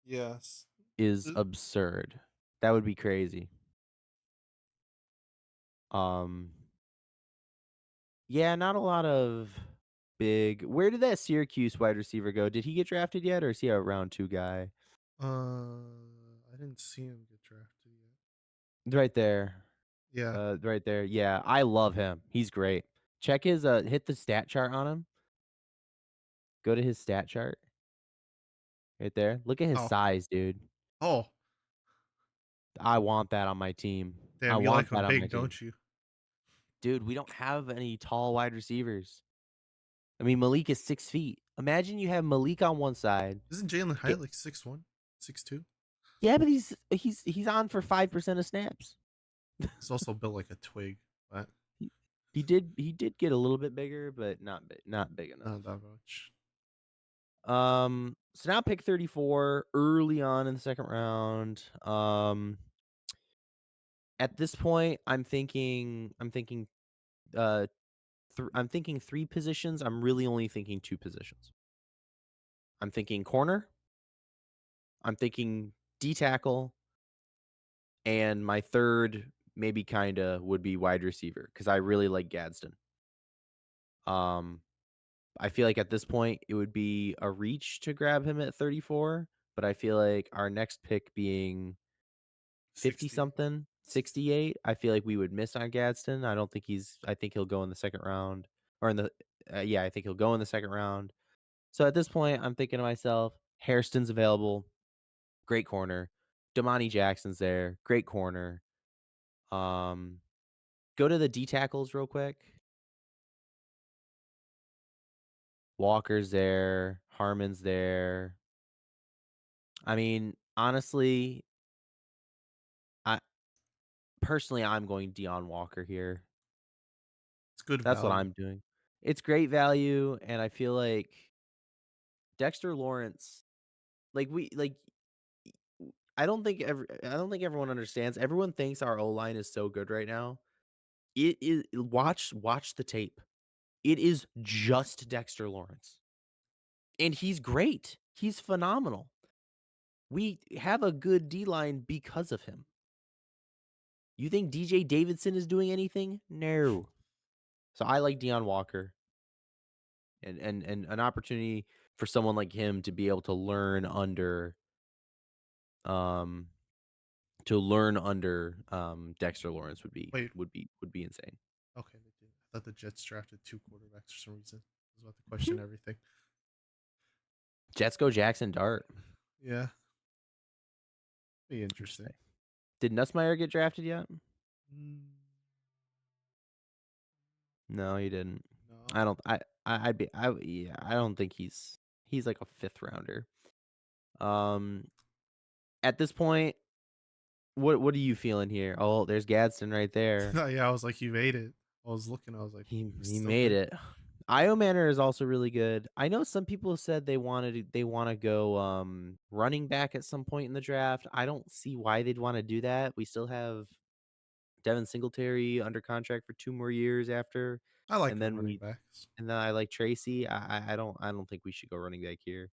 Yes. is Th- absurd. That would be crazy. Um Yeah, not a lot of big. Where did that Syracuse wide receiver go? Did he get drafted yet, or is he a round 2 guy? I didn't see him get drafted yet. Right there. Yeah. Right there. Yeah, I love him. He's great. Check his hit the stat chart on him. Go to his stat chart right there. Look at his Oh. size, dude. Oh, I want that on my team. I damn, you like want him that on my big, team. don't you? Dude, we don't have any tall wide receivers. I mean, Malik is 6 feet. Imagine you have Malik on one side. Isn't Jalen Get Hyatt like 6'1", 6'2"? Yeah, but he's on for 5% of snaps. He's also built like a twig, but He, he did get a little bit bigger, but not big enough. not that much. So now pick 34 early on in the second round. At this point, uh I'm thinking three positions. I'm really only thinking two positions. I'm thinking corner, I'm thinking D tackle, and my third maybe kinda would be wide receiver because I really like Gadsden. Um, I feel like at this point it would be a reach to grab him at 34, but I feel like our next pick being 50 68. something, 60. 68, I feel like we would miss on Gadsden. I think he'll go in the second round or in the yeah, I think he'll go in the second round. So at this point, I'm thinking to myself, Hairston's available, great corner. Damani Jackson's there, great corner. Um, Go to the D tackles real quick. Walker's there, Harmon's there. I mean, honestly, I personally I'm going Dion Walker here. It's good That's what value. I'm doing. It's great value, and I feel like Dexter Lawrence, like we like I don't think everyone understands. Everyone thinks our O line is so good right now. It is watch the tape. It is just Dexter Lawrence. And he's great. He's phenomenal. We have a good D line because of him. You think DJ Davidson is doing anything? No. So I like Dion Walker and an opportunity for someone like him to be able um Dexter Lawrence Wait, would be insane. okay, they did. I thought the Jets drafted two quarterbacks for some reason. I was about to question everything. Jets go Jackson Dart. Yeah, be interesting. Interesting. Did Nussmeier get drafted yet? Mm, No, he didn't. no, I don't. I'd be. I Yeah. I don't think he's like a fifth rounder. Um, at this point, what are you feeling here? Oh, there's Gadsden right there. yeah, I was like, you made it. I was looking. I was like, he's He still made good. it. Io Manor is also really good. I know some people said they want to go running back at some point in the draft. I don't see why they'd want to do that. We still have Devin Singletary under contract for 2 more years after, I like and our then running we backs. and then I like Tracy. I don't think we should go running back here.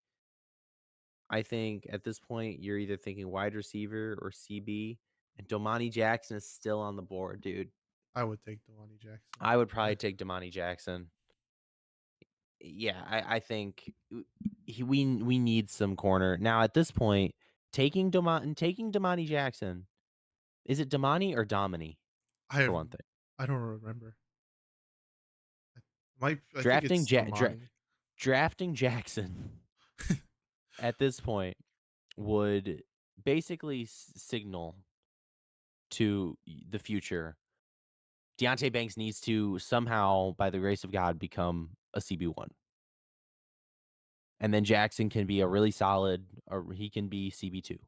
I think at this point you're either thinking wide receiver or CB, and Domani Jackson is still on the board, dude. I would take Delani Jackson. I would probably take Domani Jackson. Yeah, I think we need some corner now. At this point, taking Domani Jackson, is it Domani or Domini I for have, one thing? I don't remember. I think Drafting it's Damani. Drafting Jackson at this point would basically signal to the future. Deontay Banks needs to somehow, by the grace of God, become a CB1. And then Jackson can be a really solid, or he can be CB2.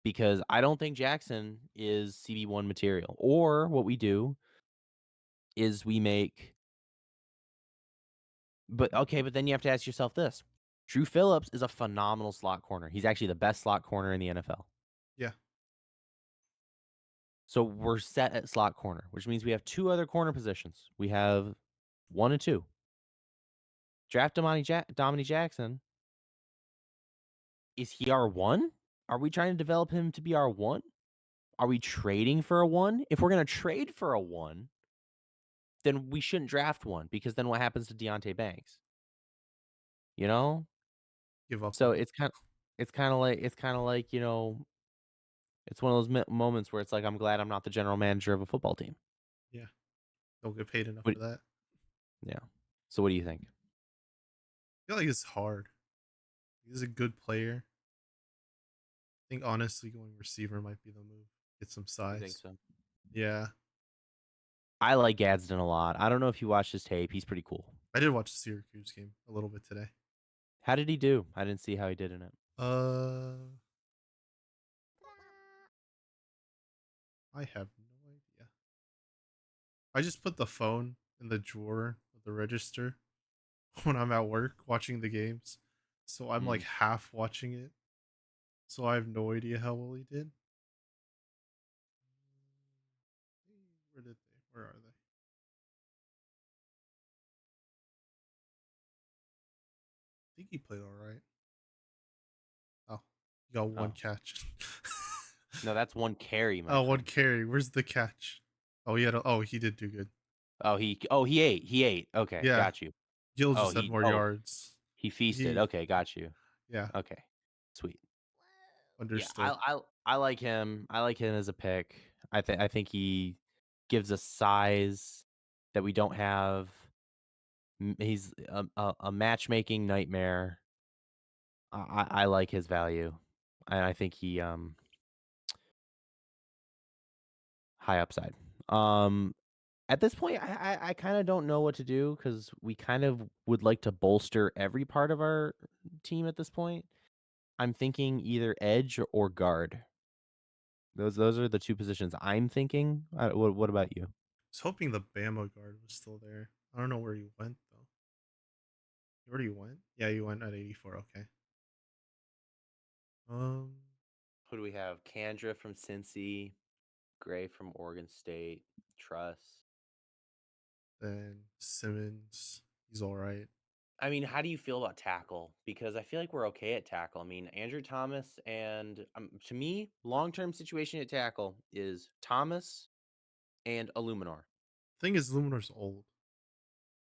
Because I don't think Jackson is CB1 material. Or what we do is we make, but okay, but then you have to ask yourself this. Drew Phillips is a phenomenal slot corner. He's actually the best slot corner in the NFL. Yeah, So we're set at slot corner, which means we have two other corner positions. We have one and two. Draft Dominic Jackson. Is he our one? Are we trying to develop him to be our one? Are we trading for a one? If we're going to trade for a one, then we shouldn't draft one because then what happens to Deontay Banks? You know? give up So on him. it's kind of like It's one of those moments where it's like, I'm glad I'm not the general manager of a football team. Yeah, don't get paid enough What for that. Yeah. So what do you think? I feel like it's hard. He's a good player. I think honestly, going receiver might be the move. Get some You think size. so? Yeah, I like Gadsden a lot. I don't know if you watched his tape. He's pretty cool. I did watch the Syracuse game a little bit today. How did he do? I didn't see how he did in it. Uh, I have no idea. I just put the phone in the drawer of the register when I'm at work watching the games. So I'm like Mm. half watching it. So I have no idea how well he did. Where did they? Where are they? I think he played all right. Oh, he got one Oh. catch. No, that's one carry, my Oh, one friend. carry. Where's the catch? Oh, he had. Oh, he did do good. He ate. He ate. Okay, Yeah, got you. Gil just had more Oh, yards. he feasted. He. Okay, got you. Yeah, Okay. Sweet. Yeah, understood. I like him. I like him as a pick. I think he gives us size that we don't have. He's a matchmaking nightmare. I like his value. I think he high upside. Um at this point I kind of don't know what to do cuz we kind of would like to bolster every part of our team at this point. I'm thinking either edge or guard. Those are the two positions I'm thinking. What about you? I was hoping the Bama guard was still there. I don't know where he went though. Where did he went? Yeah, he went at 84. Okay. Um, Who do we have? Kandra from Cincy, Gray from Oregon State, Truss. then Simmons. He's all right. I mean, how do you feel about tackle? Because I feel like we're okay at tackle. I mean, Andrew Thomas and to me, long-term situation at tackle is Thomas and Illuminor. Thing is, Luminor's old.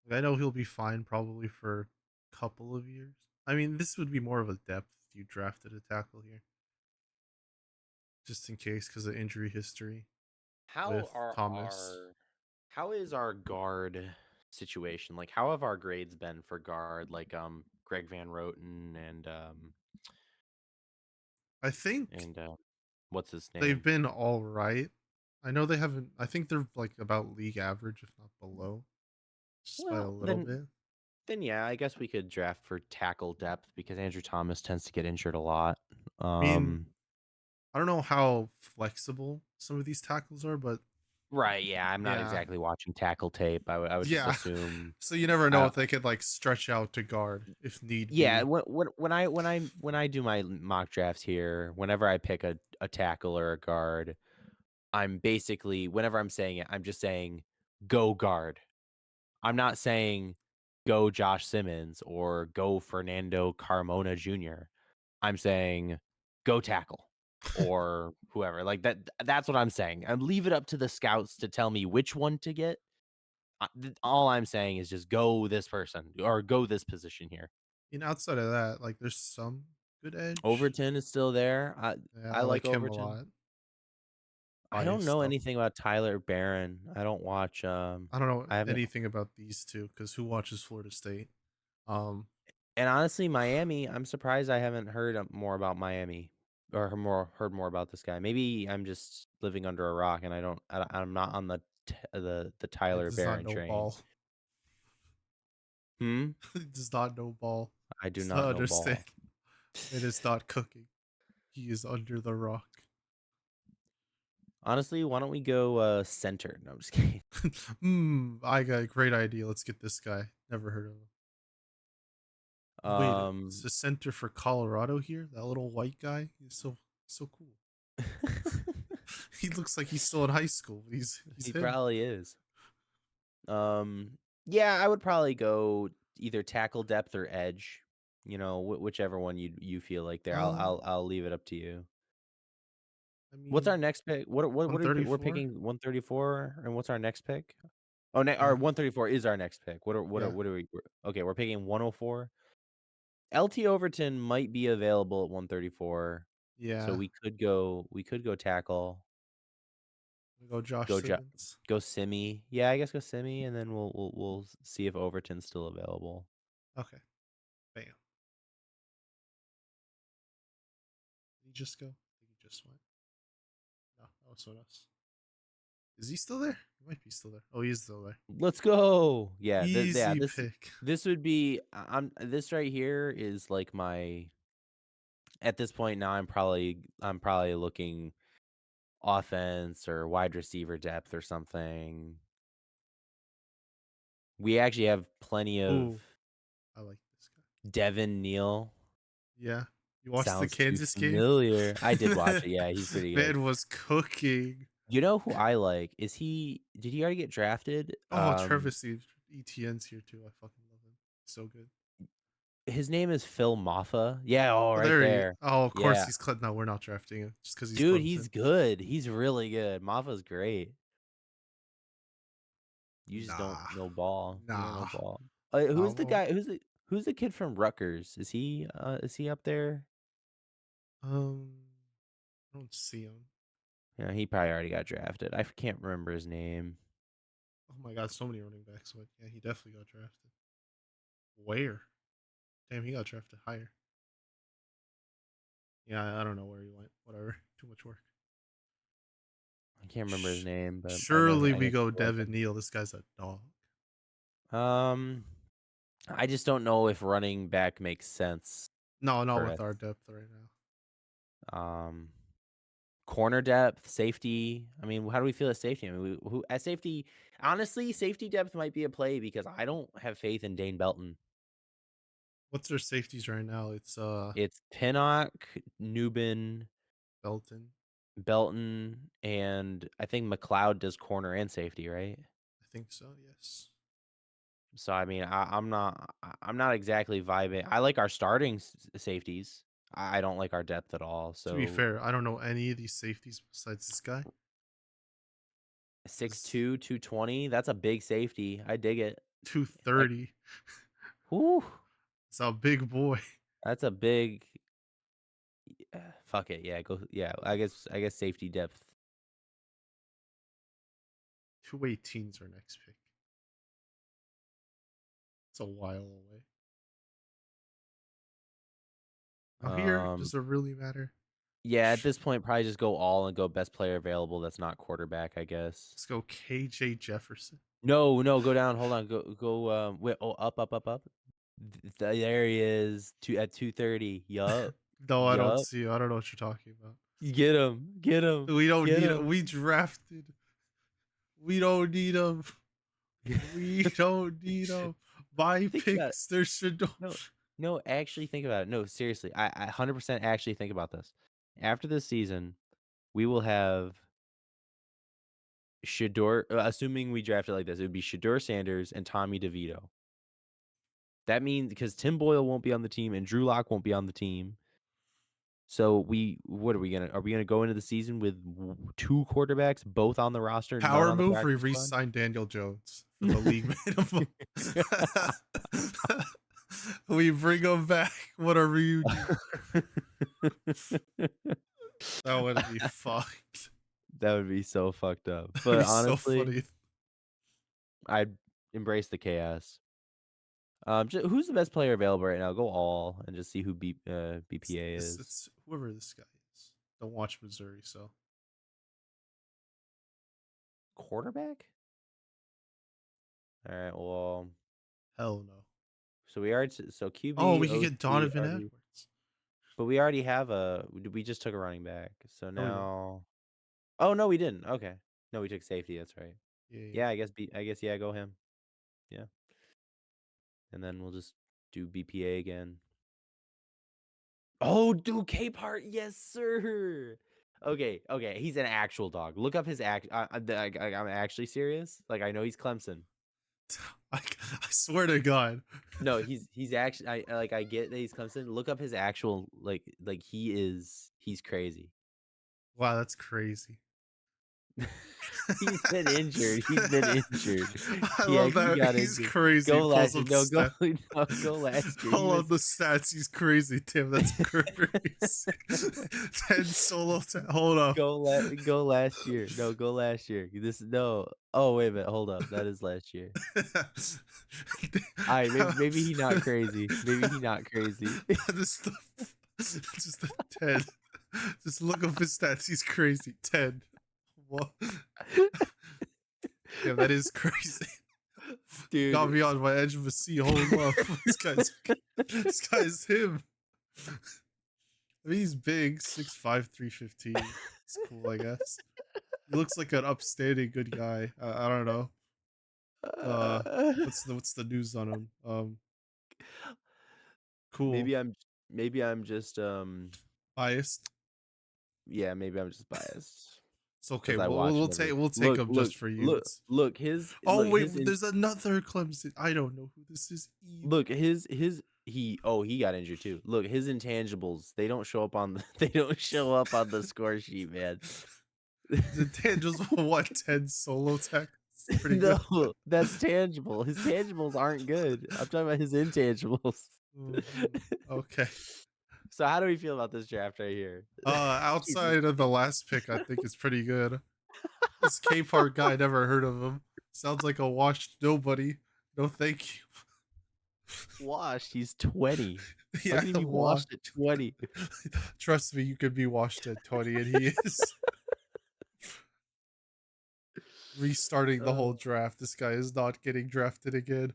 Like, I know he'll be fine probably for a couple of years. I mean, this would be more of a depth if you drafted a tackle here, just in case because of injury history How with are Thomas. our how is our guard situation? Like how have our grades been for guard like Greg Van Roten I think and what's his they've name? been all right. I know they haven't. I think they're like about league average, if not below, just by a Well, little bit. then yeah, I guess we could draft for tackle depth because Andrew Thomas tends to get injured a lot. I mean, Um I don't know how flexible some of these tackles are, but Right, yeah, I'm not yeah, exactly watching tackle tape. I would just yeah. assume So you never know I if they could like stretch out to guard if need yeah, be. when I do my mock drafts here, whenever I pick a tackle or a guard, I'm basically whenever I'm saying it, I'm just saying go guard. I'm not saying go Josh Simmons or go Fernando Carmona Jr. I'm saying go tackle or whoever. Like that's what I'm saying. And leave it up to the scouts to tell me which one to get. All I'm saying is just go this person or go this position here. Outside of that, like there's some good edge. Overton is still there. Yeah, I I like like him a Overton. lot. I don't Biased know though. anything about Tyler Barron. I don't watch I don't know I haven't anything about these two because who watches Florida State? Um, and honestly Miami, I'm surprised I haven't heard more about Miami or heard more about this guy. Maybe I'm just living under a rock and I'm not on the it Tyler does not Barron know train. ball. Hmm? It does not know ball. I do Does not not know understand. ball. It is not cooking. He is under the rock. Honestly, why don't we go center? No, I'm just kidding. I got a great idea. Let's get this guy. Never heard of him. Wait, it's Um a center for Colorado here. That little white guy. He's so cool. He looks like he's still in high school. He's He him. probably is. Yeah, I would probably go either tackle depth or edge. You know, whichever one you feel like there. Uh, I'll leave it up to you. I What's mean, our next pick? What are we're 134. picking 134 and what's our next pick? Oh, our Yeah, 134 is our next pick. yeah. What are okay, we're picking 104. LT Overton might be available at 134. So Yeah. we could go tackle, We go Josh go Simmons. go Simi. Yeah, I guess go Simi, and then we'll see if Overton's still available. Okay. Bam. Did he just go? I think he just went. No, that was someone else. Is he still there? He might be still there. Oh, he's still there. Let's go. Yeah, yeah, Easy this pick. this would be I'm this right here is like my at this point now I'm probably looking offense or wide receiver depth or something. We actually have plenty of Ooh, I like this guy. Devin Neal. Yeah. You watched the Sounds too Kansas game? familiar. I did watch it. Yeah, he's pretty good. Man was cooking. You know who I like? Did he already get drafted? Oh, Travis Etienne's here too. I fucking love him. So good. His name is Phil Maffa. Yeah, oh, Oh, right there he. there. Oh, of course Yeah. he's Clemson. No, we're not drafting him just because he's Dude, he's Clemson. good. He's really good. Maffa's great. You just don't Nah, know ball. You don't know nah. ball. Nah, Who's the well, guy? Who's the kid from Rutgers? Is he up there? um, I don't see him. Yeah, he probably already got drafted. I can't remember his name. Oh my god, so many running backs. But yeah, he definitely got drafted. Where? Damn, he got drafted higher. Yeah, I don't know where he went. Whatever. Too much work. I can't remember his name, but I know Surely I we know go people like Devin Neal. This guy's a dog. him. I just don't know if running back makes sense No, not for with us. our depth right now. Um, Corner depth, safety. I mean, how do we feel at safety? I mean, who at safety? Honestly, safety depth might be a play because I don't have faith in Dane Belton. What's their safeties right now? It's It's Pinnock, Newbin, Belton. Belton, and I think McLeod does corner and safety, right? I think so. Yes. So I mean, I'm not exactly vibing. I like our starting safeties. I don't like our depth at all. To be So fair, I don't know any of these safeties besides this guy. six Is two, 220. That's a big safety. I dig it. Like, 230. whoo, It's a big boy. that's a big. Fuck it. Yeah, go. Yeah, I guess safety depth. 218 is our next pick. It's a while away. Now here, Um, does it really matter? yeah, at this point, probably just go all and go best player available. That's not quarterback, I guess. Let's go KJ Jefferson. No, no, go down. Hold on. Go. Wait. Oh, up, up, up, up. There he is. At 230. Yup. No, I don't Yup. see you. I don't know what you're talking about. Get him. Get him. We don't Get need it. him. We drafted. We don't need them. We don't need them. My Think about it. picks. There should no. No, no, actually think about it. No, seriously. I 100% actually think about this. After this season, we will have Shador, assuming we draft it like this, it would be Shador Sanders and Tommy DeVito. That means because Tim Boyle won't be on the team and Drew Lock won't be on the team. So what are we gonna go into the season with two quarterbacks, both on the roster, none Power on the move. We practice squad? re-signed Daniel Jones for the league minimum. We bring him back. What a reunion. That would be fucked. That would be so fucked up. That'd But be so honestly, funny. I'd embrace the chaos. Who's the best player available right now? Go all and just see who BPA is. It's whoever this guy is. Don't watch Missouri, so Quarterback? All right. Well, hell no. so we already so Oh, QB we could get OC Donovan already, Edwards. but we already have we just took a running back. So No, we didn't. now, oh no, we didn't. Okay, no, we took safety. That's right. Yeah, yeah. Yeah, I guess yeah, go him. Yeah, and then we'll just do BPA again. Oh, dude, Capehart, yes, sir. Okay, okay, he's an actual dog. Look up his I'm actually serious. Like I know he's Clemson. I swear to God. No, he's actually I get that he's Clemson. Look up his actual he's crazy. Wow, that's crazy. He's been injured. He's been injured. I love He that. got He's injured. crazy. He Go pulls last year. up the No, go stat. no, go last year. He Pull was up the stats. He's crazy, Tim. That's crazy. 10 Hold up. go last year. No, go last year. This no. Oh, wait a minute. Hold up. That is last year. Alright, maybe he not crazy. Maybe he not crazy. That is the just the 10. Just look up his stats. He's crazy. 10. What? Yeah, that is crazy. Got Dude. me on my edge of a seat. Hold up. This guy's him. I mean, he's big, 6'5", 315. It's cool, I guess. He looks like an upstanding good guy. I don't know. Uh, what's the news on him? Cool. Maybe I'm maybe I'm just Biased. yeah, maybe I'm just biased It's okay. because I We'll watch we'll every take we'll take him just for you. Oh look wait, his in there's another Clemson. I don't know who this is either. look his he got injured too. Look, his intangibles, they don't show up on the they don't show up on the score sheet, man. The Tangels what 10 solo tackles. Pretty good. No, that's tangible. His tangibles aren't good. I'm talking about his intangibles. Okay. So how do we feel about this draft right here? Jesus. Outside of the last pick, I think it's pretty good. This K Park guy, never heard of him. Sounds like a washed nobody. No, thank you. Washed, he's 20. Look Yeah, at him, he washed. washed at 20. Trust me, you could be washed at 20, and he is restarting the whole Uh. draft. This guy is not getting drafted again.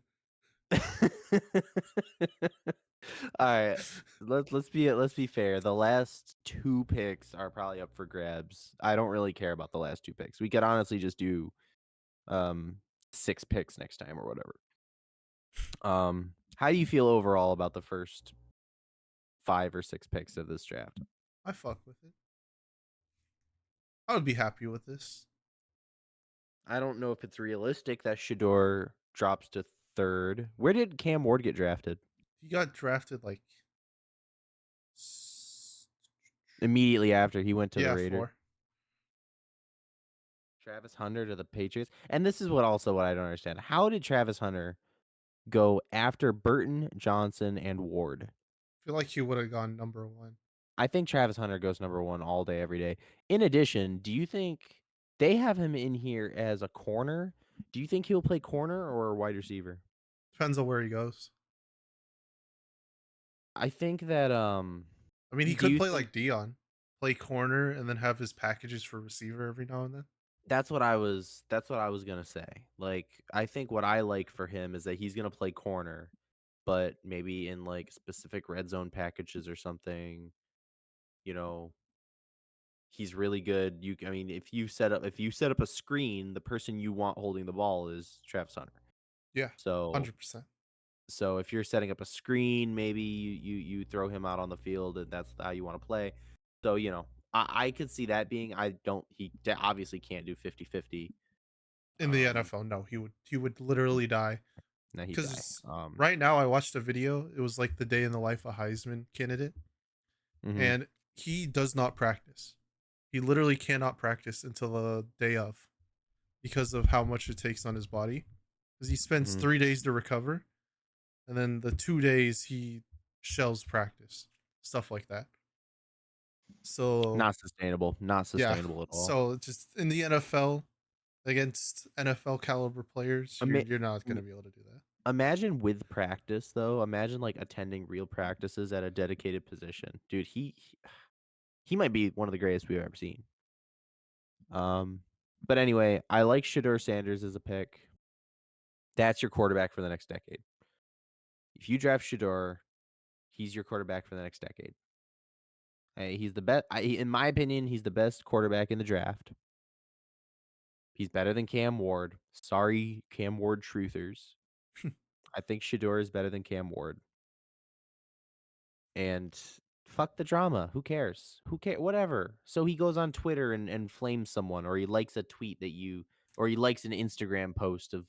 Alright, let's be fair. The last 2 picks are probably up for grabs. I don't really care about the last 2 picks. We could honestly just do, um, 6 picks next time or whatever. How do you feel overall about the first 5 or 6 picks of this draft? I fuck with it. I would be happy with this. I don't know if it's realistic that Shador drops to 3rd. Where did Cam Ward get drafted? He got drafted like Immediately after he went to the yeah, Raiders. 4. Travis Hunter to the Patriots. And this is what I don't understand. How did Travis Hunter go after Burton, Johnson, and Ward? I feel like he would have gone number 1. I think Travis Hunter goes number 1 all day, every day. In addition, do you think they have him in here as a corner? Do you think he'll play corner or wide receiver? Depends on where he goes. I think that I mean, he do could you play think like Dion, play corner, and then have his packages for receiver every now and then. that's what I was gonna say. Like, I think what I like for him is that he's gonna play corner, but maybe in like specific red zone packages or something, you know, he's really good. I mean, if you set up a screen, the person you want holding the ball is Travis Hunter. Yeah, So 100%. so if you're setting up a screen, maybe you throw him out on the field and that's how you want to play. So, I could see that being I don't obviously can't do 50-50. In the Um NFL, no, he would literally die. Now he die. Because right now, I watched a video. It was like the day in the life of Heisman candidate, Mhm, and he does not practice. He literally cannot practice until the day of because of how much it takes on his body. Because he spends mhm. 3 days to recover, and then the 2 days he shells practice, stuff like that. So Not yeah, sustainable at all. so just in the NFL against NFL caliber players, you're Ama you're not m gonna be able to do that. Imagine with practice though, imagine like attending real practices at a dedicated position. Dude, he might be one of the greatest we've ever seen. Um, but anyway, I like Shador Sanders as a pick. That's your quarterback for the next decade. If you draft Shador, he's your quarterback for the next decade. He's the best. In my opinion, he's the best quarterback in the draft. He's better than Cam Ward. Sorry, Cam Ward truthers. I think Shador is better than Cam Ward. And fuck the drama. Who cares? Who care? Whatever. So he goes on Twitter and flames someone, or he likes a tweet or he likes an Instagram post of,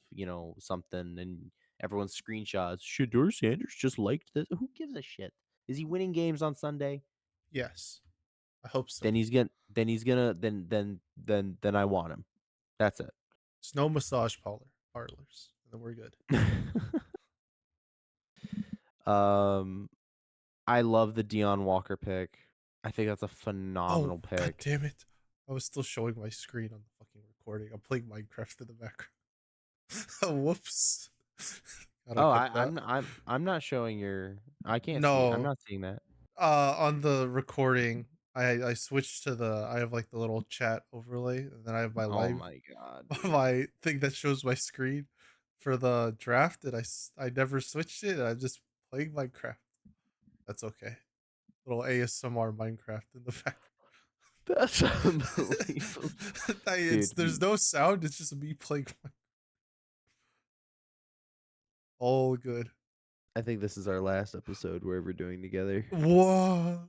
something, and everyone screenshots. Shador Sanders just liked this. Who gives a shit? Is he winning games on Sunday? Yes. I hope so. then I want him. That's it. There's no massage parlors, and then we're good. um, I love the Dion Walker pick. I think that's a Oh, phenomenal god pick. damn it. I was still showing my screen on the fucking recording. I'm playing Minecraft in the background. Whoops. Gotta Oh, cut I, that. I'm not showing your. I can't see. I'm No, not seeing that. on the recording, I switched to I have like the little chat overlay, and then I have my Oh live my god, dude. my thing that shows my screen for the draft, and I never switched it. I'm just playing Minecraft. That's okay. Little ASMR Minecraft in the background. That's unbelievable, It's dude. there's no sound. It's just me playing. All good. I think this is our last episode we're ever doing together. Whoa.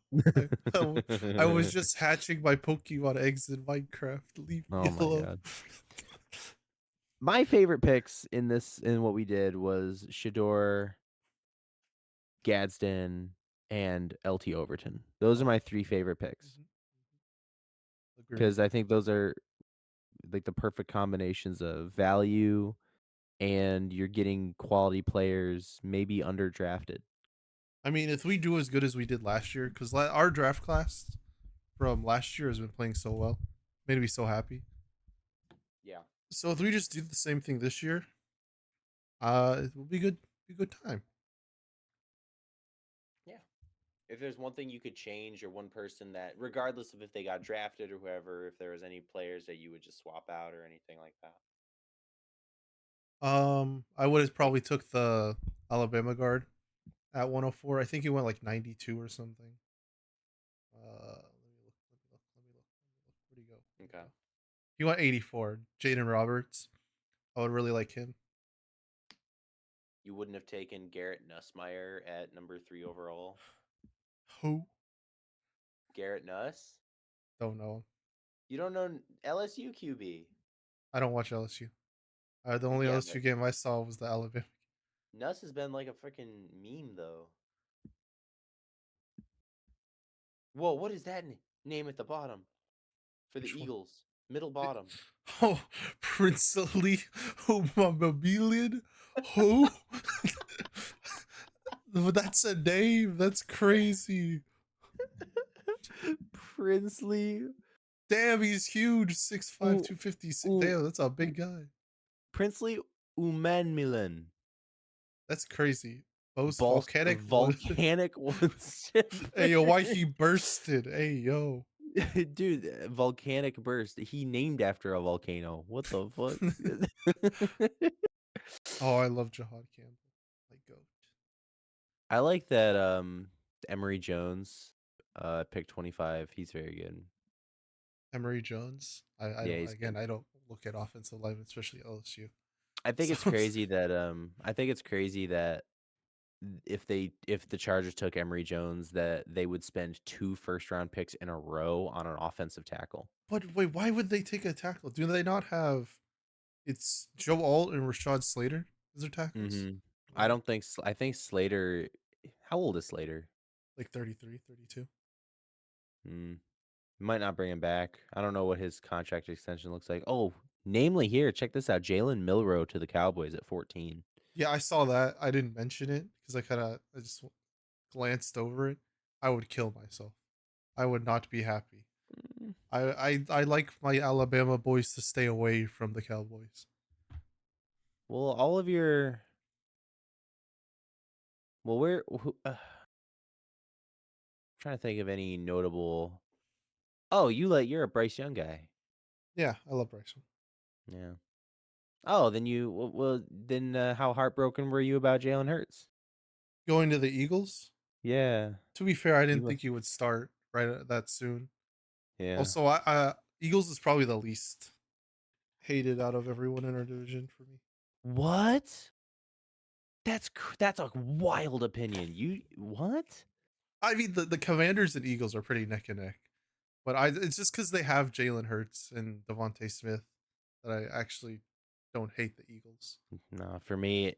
I was just hatching my Pokemon eggs in Minecraft. Leave me Oh my alone. god. My favorite picks in what we did was Shador, Gadsden, and LT Overton. Those are Oh, my 3 favorite picks mhm, agreed. because I think those are like the perfect combinations of value and you're getting quality players, maybe underdrafted. I mean, if we do as good as we did last year, because our draft class from last year has been playing so well, made me so happy. Yeah. So if we just do the same thing this year, it will be good. Be a good time. Yeah. If there's one thing you could change or one person that regardless of if they got drafted or whoever, if there was any players that you would just swap out or anything like that. I would have Like probably took the Alabama guard at 104. I think he went like 92 or something. Let me look. Let me look. Let me look. Let me look. Where'd he go? Where'd he okay. go? He went 84. Jaden Roberts. I would really like him. You wouldn't have taken Garrett Nussmeyer at number 3 overall. Who? Garrett Nuss? Don't know him. You don't know LSU QB. I don't watch LSU. The only Yeah, LSU but game I saw was the Alabama. Nuss has been like a freaking meme though. Whoa, what is that name at the bottom for the Which one? Eagles? Middle bottom. Oh, Princely Humabilian? Who? That's a name. That's crazy. Princely Damn, he's huge. 6'5", U, 256. U, Damn, that's a U big guy. Princely Umanmilan. That's crazy. Most volcanic wood. Volcanic Woodson. Hey, yo, why he bursted? Hey, yo. Dude, volcanic burst. He named after a volcano. What the fuck? Oh, I love Jahad Campbell. My goat. I like that Emery Jones pick 25. He's very good. Emery Jones. I Yeah, don't he's again good. I don't look at offensive linemen, especially LSU. I think So it's crazy that if the Chargers took Emery Jones that they would spend 2 first round picks in a row on an offensive tackle. but wait, why would they take a tackle? Do they not have it's Joe Alt and Rashad Slater as their tackles? Mhm. I Why? don't think I think Slater how old is Slater? Like 33, 32. Mm, might not bring him back. I don't know what his contract extension looks like. Oh, namely here, check this out. Jalen Milrow to the Cowboys at 14. Yeah, I saw that. I didn't mention it because I just glanced over it. I would kill myself. I would not be happy. Mm, I like my Alabama boys to stay away from the Cowboys. well, all of your well, trying to think of any notable. Oh, you're a Bryce Young guy. Yeah, I love Bryson. Yeah. Oh, then then how heartbroken were you about Jalen Hurts? Going to the Eagles. Yeah. To be fair, I You didn't mu- think he would start that soon. yeah. Also, Eagles is probably the least hated out of everyone in our division for me. What? That's a wild opinion. You what? I mean, the Commanders and Eagles are pretty neck and neck, but it's just because they have Jalen Hurts and Devontae Smith that I actually don't hate the Eagles. No, for me,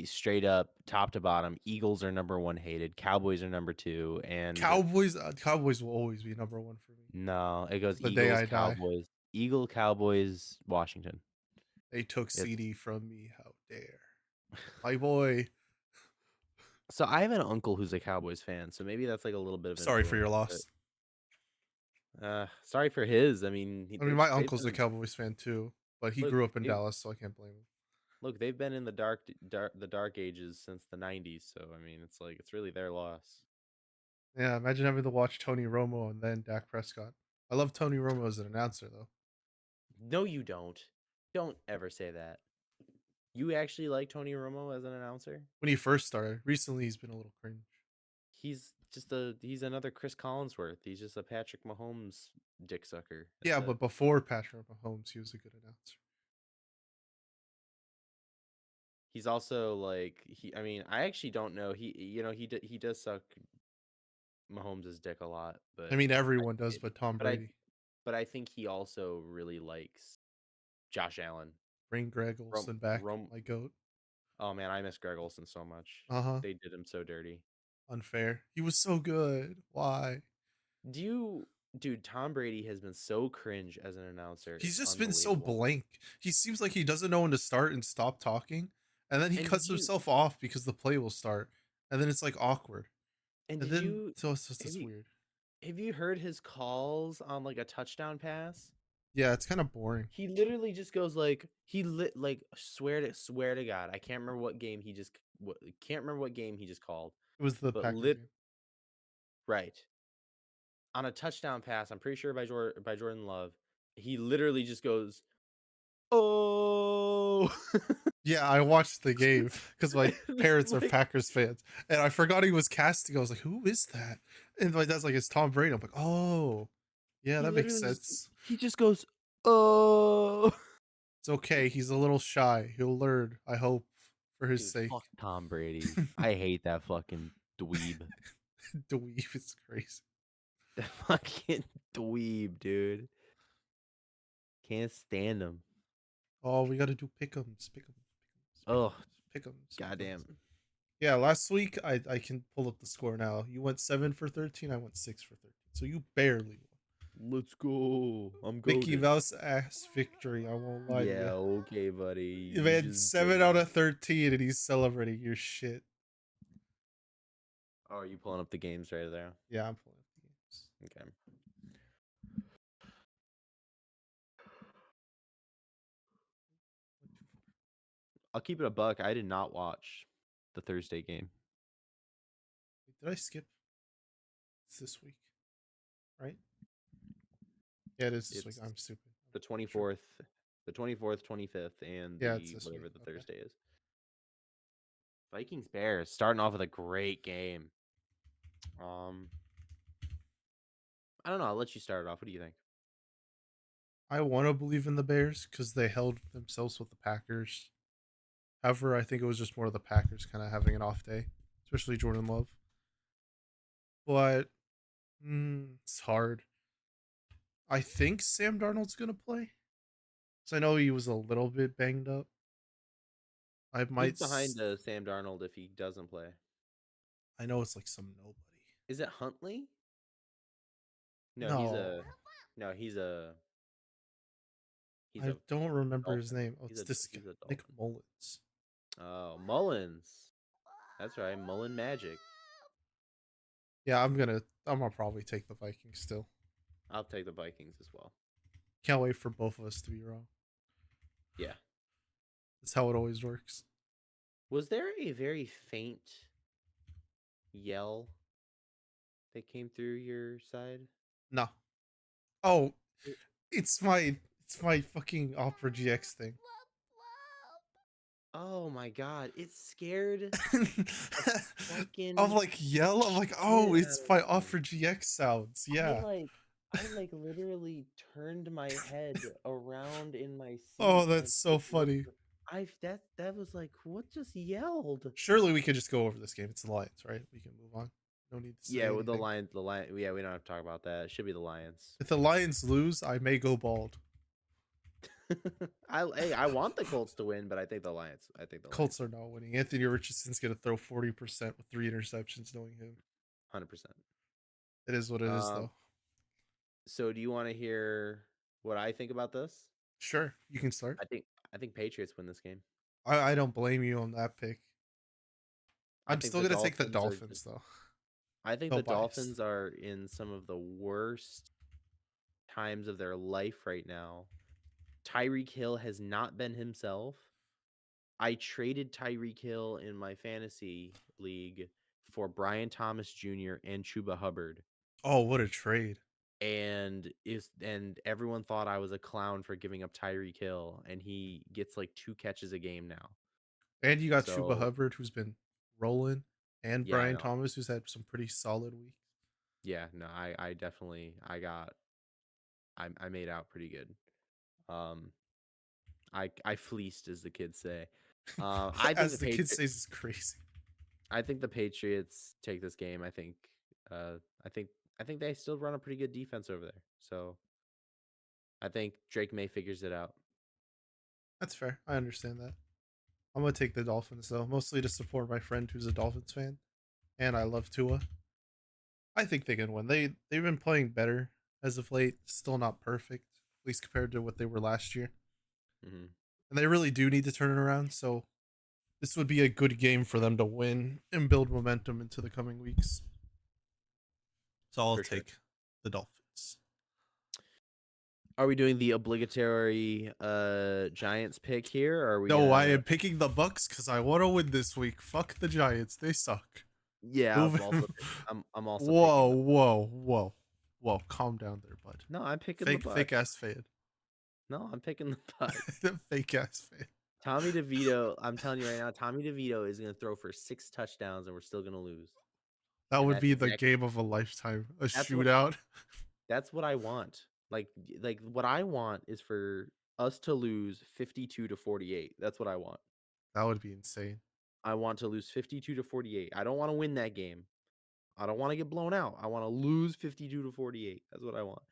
straight up, top to bottom, Eagles are number one hated, Cowboys are number two, and Cowboys will always be number one for me no, it goes till the day Eagles, I die. Cowboys, Cowboys, Washington. They took It's CD from me. How dare my boy? so I have an uncle who's a Cowboys fan, so maybe that's like a little bit of Sorry for your influence. But loss. sorry for his. I mean, I mean, my uncle's a Cowboys fan too, but he look grew up in they've Dallas, so I can't blame him. they've been in the dark ages since the '90s. So I mean, it's like it's really their loss. Yeah, imagine having to watch Tony Romo and then Dak Prescott. I love Tony Romo as an announcer though. No, you don't. Don't ever say that. You actually like Tony Romo as an announcer? When he first started, recently he's been a little cringe. He's another Chris Collinsworth. He's just a Patrick Mahomes dick sucker. That's Yeah, it. but before Patrick Mahomes, he was a good announcer. He's also like I mean, I actually don't know. He does suck Mahomes' dick a lot, I mean, everyone does, but Tom but I Brady. but I think he also really likes Josh Allen. Bring Greg Rom, Olson back, Rom, my goat. oh man, I miss Greg Olson so much. Uh huh. They did him so dirty. Unfair. He was so good. Why? Do you, dude? Tom Brady has been so cringe as an announcer. He's It's just been so unbelievable. blank. He seems like he doesn't know when to start and stop talking, and then he And cuts did you? himself off because the play will start, and then it's like awkward, And and did then you? so it's just Have this you? weird. Have you heard his calls on like a touchdown pass? Yeah, it's kind of boring. He literally just goes like he lit like swear to God, I can't remember what game he just can't remember what game he just called, It was the but Packers lit game. right on a touchdown pass. I'm pretty sure by Jordan Love. He literally just goes, "Oh!" Yeah, I watched the game because my It's parents are like Packers fans, and I forgot he was casting. I was like, "Who is that?" And my dad's like, "It's Tom Brady." I'm like, "Oh, yeah, he that makes literally just sense." he just goes, "Oh!" It's okay. He's a little shy. He'll learn. I hope for his Dude, sake. fuck Tom Brady. I hate that fucking dweeb. Dweeb is crazy. That fucking dweeb, dude. Can't stand him. Oh, we got to do pick'ems, pick'ems, Oh, pick'ems, pick'ems, pick'ems. goddamn. Yeah, last week I can pull up the score now. You went 7 for 13. I went 6 for 13. So you barely won. Let's go. I'm Mickey goaded. Mouse ass victory. I won't lie to Yeah, you. okay, buddy. You You had just 7 did out it. of 13, and he's celebrating your shit. Oh, are you pulling up the games right there? Yeah, I'm pulling up the games. Okay. I'll keep it a buck. I did not watch the Thursday game. Wait, did I skip? It's this week, right? Yeah, it is this week. It's I'm stupid. the I'm sure. 24th, the 24th, 25th, and Yeah, it's the this week. whatever the Okay. Thursday is. Vikings Bears starting off with a great game. Um, I don't know. I'll let you start it off. What do you think? I want to believe in the Bears because they held themselves with the Packers. However, I think it was just more of the Packers kind of having an off day, especially Jordan Love. But it's hard. I think Sam Darnold's gonna play. So I know he was a little bit banged up. I Who's might. behind Sam Darnold if he doesn't play? I know it's like some nobody. Is it Huntley? No, No, he's I a don't remember his Dolphin. name. Oh, it's this guy, He's a Nick Dolphin. Mullins. Oh, Mullins. That's right, Mullen Magic. Yeah, I'm gonna probably take the Vikings still. I'll take the Vikings as well. Can't wait for both of us to be wrong. Yeah. That's how it always works. Was there a very faint yell that came through your side? No. Oh, Uh, it's my fucking Opera GX thing. Oh my god, it scared the I'm fucking like yell. I'm like, oh, shit it's out of my me. Opera GX sounds. I Yeah. like I like literally turned my head around in my Oh, seat and that's so like looked. funny. That was like what just yelled? Surely we could just go over this game. It's the Lions, right? We can move on. No need to Yeah, say with the anything. Lions, yeah, we don't have to talk about that. It should be the Lions. If the Lions lose, I may go bald. I want the Colts to win, but I think the Lions. I think the Colts Lions are win. not winning. Anthony Richardson's going to throw 40% with 3 interceptions, knowing him. 100%. It is what it is, Um. though. So do you want to hear what I think about this? Sure, you can start. I think I think Patriots win this game. I don't blame you on that pick. I I'm think still the going to take the Dolphins are just Dolphins, though. I think No the bias. Dolphins are in some of the worst times of their life right now. Tyreek Hill has not been himself. I traded Tyreek Hill in my fantasy league for Brian Thomas Jr. and Chuba Hubbard. Oh, what a trade. And everyone thought I was a clown for giving up Tyreek Hill, and he gets like 2 catches a game now. And you got Chuba So Hubbard, who's been rolling, and yeah, Brian no, Thomas, who's had some pretty solid weeks. yeah, no, I definitely I made out pretty good. Um, I fleeced, as the kids say. I think As the kid says, it's crazy. I think the Patriots take this game. Uh, I think I think they still run a pretty good defense over there. So I think Drake May figures it out. That's fair. I understand that. I'm going to take the Dolphins, though, mostly to support my friend who's a Dolphins fan. And I love Tua. I think they can win. They've been playing better as of late. Still not perfect, at least compared to what they were last year. Hmm. And they really do need to turn it around. So this would be a good game for them to win and build momentum into the coming weeks. So I'll For sure. take the Dolphins. Are we doing the obligatory Giants pick here? Or are we No, I gonna? am picking the Bucks because I want to win this week. Fuck the Giants. They suck. Yeah, Moving. I'm also Whoa, picking the. whoa, whoa, whoa! Calm down there, bud. No, I'm picking the Fake Bucks. ass fan. No, I'm picking the Bucks. Fake ass fan. Tommy DeVito, I'm telling you right now, Tommy DeVito is gonna throw for 6 touchdowns, and we're still gonna lose. That And would be the game of a lifetime. A that's what shootout. that's what I want. Like what I want is for us to lose 52-48. That's what I want. That would be insane. I want to lose 52-48. I don't want to win that game. I don't want to get blown out. I want to lose 52-48. That's what I want.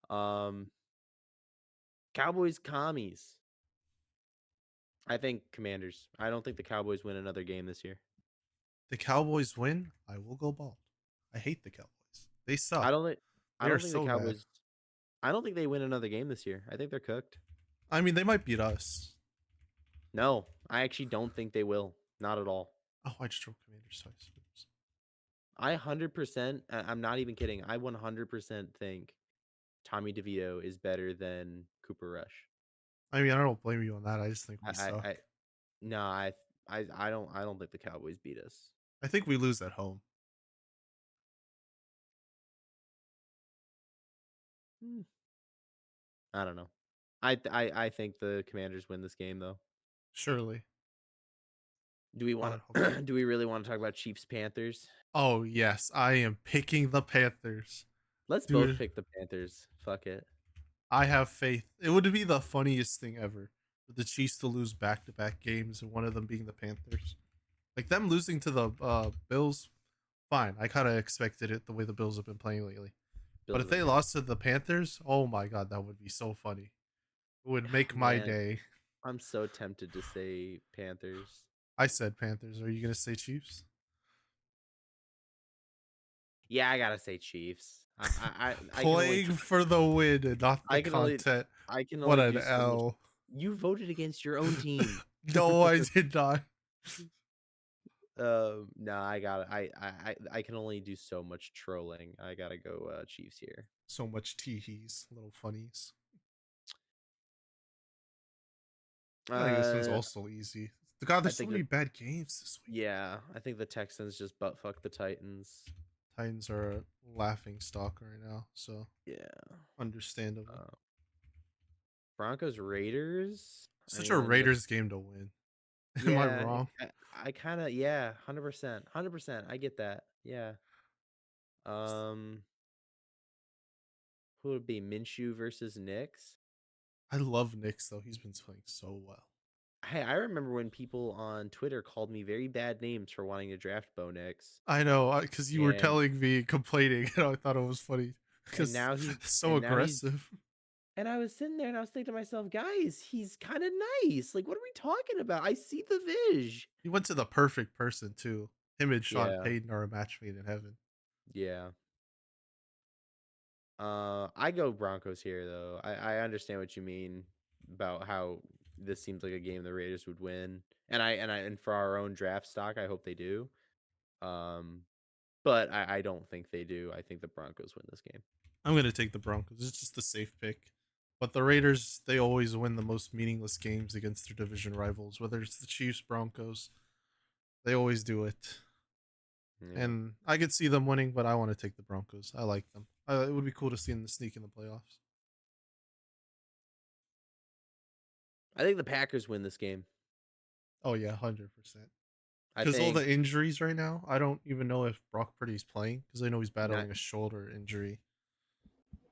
Um Cowboys commies. I think Commanders. I don't think the Cowboys win another game this year. The Cowboys win, I will go bald. I hate the Cowboys. They I suck. don't think I They are don't think the so bad. Cowboys I don't think they win another game this year. I think they're cooked. I mean, they might beat us. No, I actually don't think they will. Not at all. Oh, I just wrote Commanders twice. Oops. I 100%, I'm not even kidding. I 100% think Tommy DeVito is better than Cooper Rush. I mean, I don't blame you on that. I just think we I suck. no, I don't think the Cowboys beat us. I think we lose at home. Hmm, I don't know. I think the Commanders win this game though. Surely. Do we I want would hope so. to do we really want to talk about Chiefs Panthers? Oh, yes. I am picking the Panthers. Let's both Dude, pick the Panthers. Fuck it. I have faith. It would be the funniest thing ever for the Chiefs to lose back to back games and one of them being the Panthers. Like them losing to the Bills, fine. I kind of expected it the way the Bills have been playing lately. But Bills if have been they good. lost to the Panthers, oh my god, that would be so funny. It would make my Man, day. I'm so tempted to say Panthers. I said Panthers. Are you gonna say Chiefs? Yeah, I gotta say Chiefs. I can only Playing for the win and not the I can only content. I can What only an do so much. L. You voted against your own team. No, I did not. No, I can only do so much trolling. I gotta go Chiefs here. So much teehees, little funnies. I think this one's Uh, also easy. God, I there's so think many that bad games this week. yeah, I think the Texans just butt fuck the Titans. Titans are a laughing stock right now, so Yeah. understandable. Uh, Broncos Raiders Such a and Raiders game to win. Am I yeah, wrong? I kind of yeah, 100%. 100%. I get that. Yeah. Um who would it be Minshew versus Knicks? I love Knicks though. He's been playing so well. Hey, I remember when people on Twitter called me very bad names for wanting to draft Bo Nix. I know, because you were And telling me complaining, and I thought it was funny and because now he's so and now he's aggressive. And I was sitting there and I was thinking to myself, guys, he's kind of nice. Like, what are we talking about? I see the vision. He went to the perfect person too. Him and Sean Yeah, Payton are a match made in heaven. yeah. I go Broncos here though. I understand what you mean about how this seems like a game the Raiders would win, and for our own draft stock, I hope they do. Um, but I don't think they do. I think the Broncos win this game. I'm gonna take the Broncos. It's just a safe pick. But the Raiders, they always win the most meaningless games against their division rivals, whether it's the Chiefs, Broncos. They always do it. Yeah, And I could see them winning, but I want to take the Broncos. I like them. It would be cool to see them sneak in the playoffs. I think the Packers win this game. Oh yeah, 100%. I Because all think the injuries right now, I don't even know if Brock Purdy's playing because I know he's not battling a shoulder injury.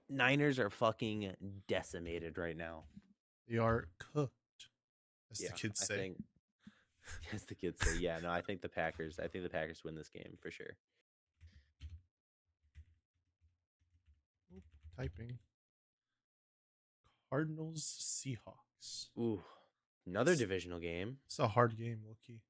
Niners are fucking decimated right now. They are cooked, as the Yeah, kids I say. think as the kids say. Yeah, no, I think the Packers. I think the Packers win this game for sure. Oop, typing. Cardinals Seahawks. Ooh, another It's, divisional game. it's a hard game, Loki.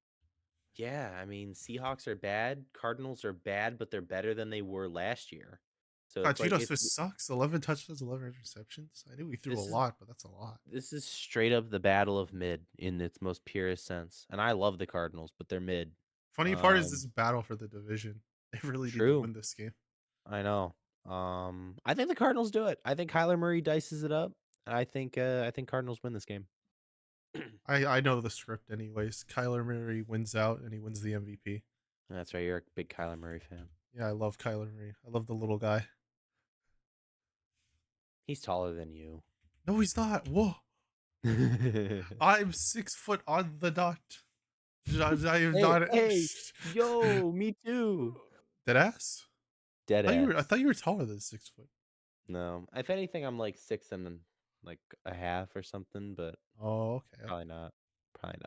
Yeah, I mean, Seahawks are bad, Cardinals are bad, but they're better than they were last year. So God, it's like Cheetos Fish sucks. 11 touchdowns, 11 interceptions. I knew we threw a this is lot, but that's a lot. this is straight up the battle of mid in its most purest sense. And I love the Cardinals, but they're mid. Funny part is this Um, battle for the division. They really need to true. win this game. I know. I think the Cardinals do it. I think Kyler Murray dices it up. I think Cardinals win this game. I know the script anyways. Kyler Murray wins out and he wins the MVP. That's right. You're a big Kyler Murray fan. Yeah, I love Kyler Murray. I love the little guy. He's taller than you. No, he's not. Whoa. I'm 6 foot on the dot. I am Hey, not. hey, yo, me too. Dead ass. Dead I ass. thought you were taller than 6 foot. No, if anything, I'm like six and like a half or something, but Oh, okay, okay. probably not. Probably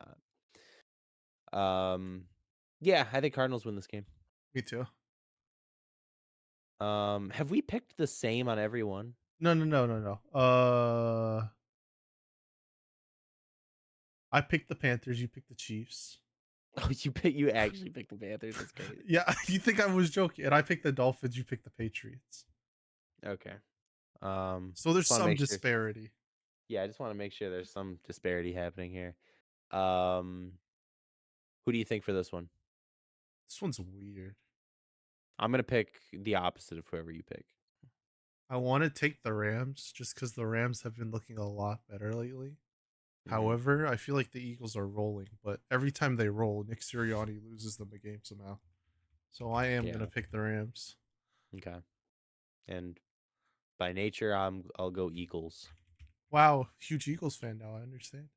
not. Yeah, I think Cardinals win this game. Me too. Have we picked the same on everyone? No, no, no, no, no. I picked the Panthers. You picked the Chiefs. Oh, you actually picked the Panthers. That's crazy. Yeah, you think I was joking? And I picked the Dolphins. You picked the Patriots. Okay. So there's Just want to some make sure. disparity. Yeah, I just want to make sure there's some disparity happening here. Um, who do you think for this one? This one's weird. I'm gonna pick the opposite of whoever you pick. I want to take the Rams just because the Rams have been looking a lot better lately. Hmm. However, I feel like the Eagles are rolling, but every time they roll, Nick Sirianni loses them a game somehow. So I am Yeah. gonna pick the Rams. Okay. And by nature, I'll go Eagles. Wow, huge Eagles fan now. I understand.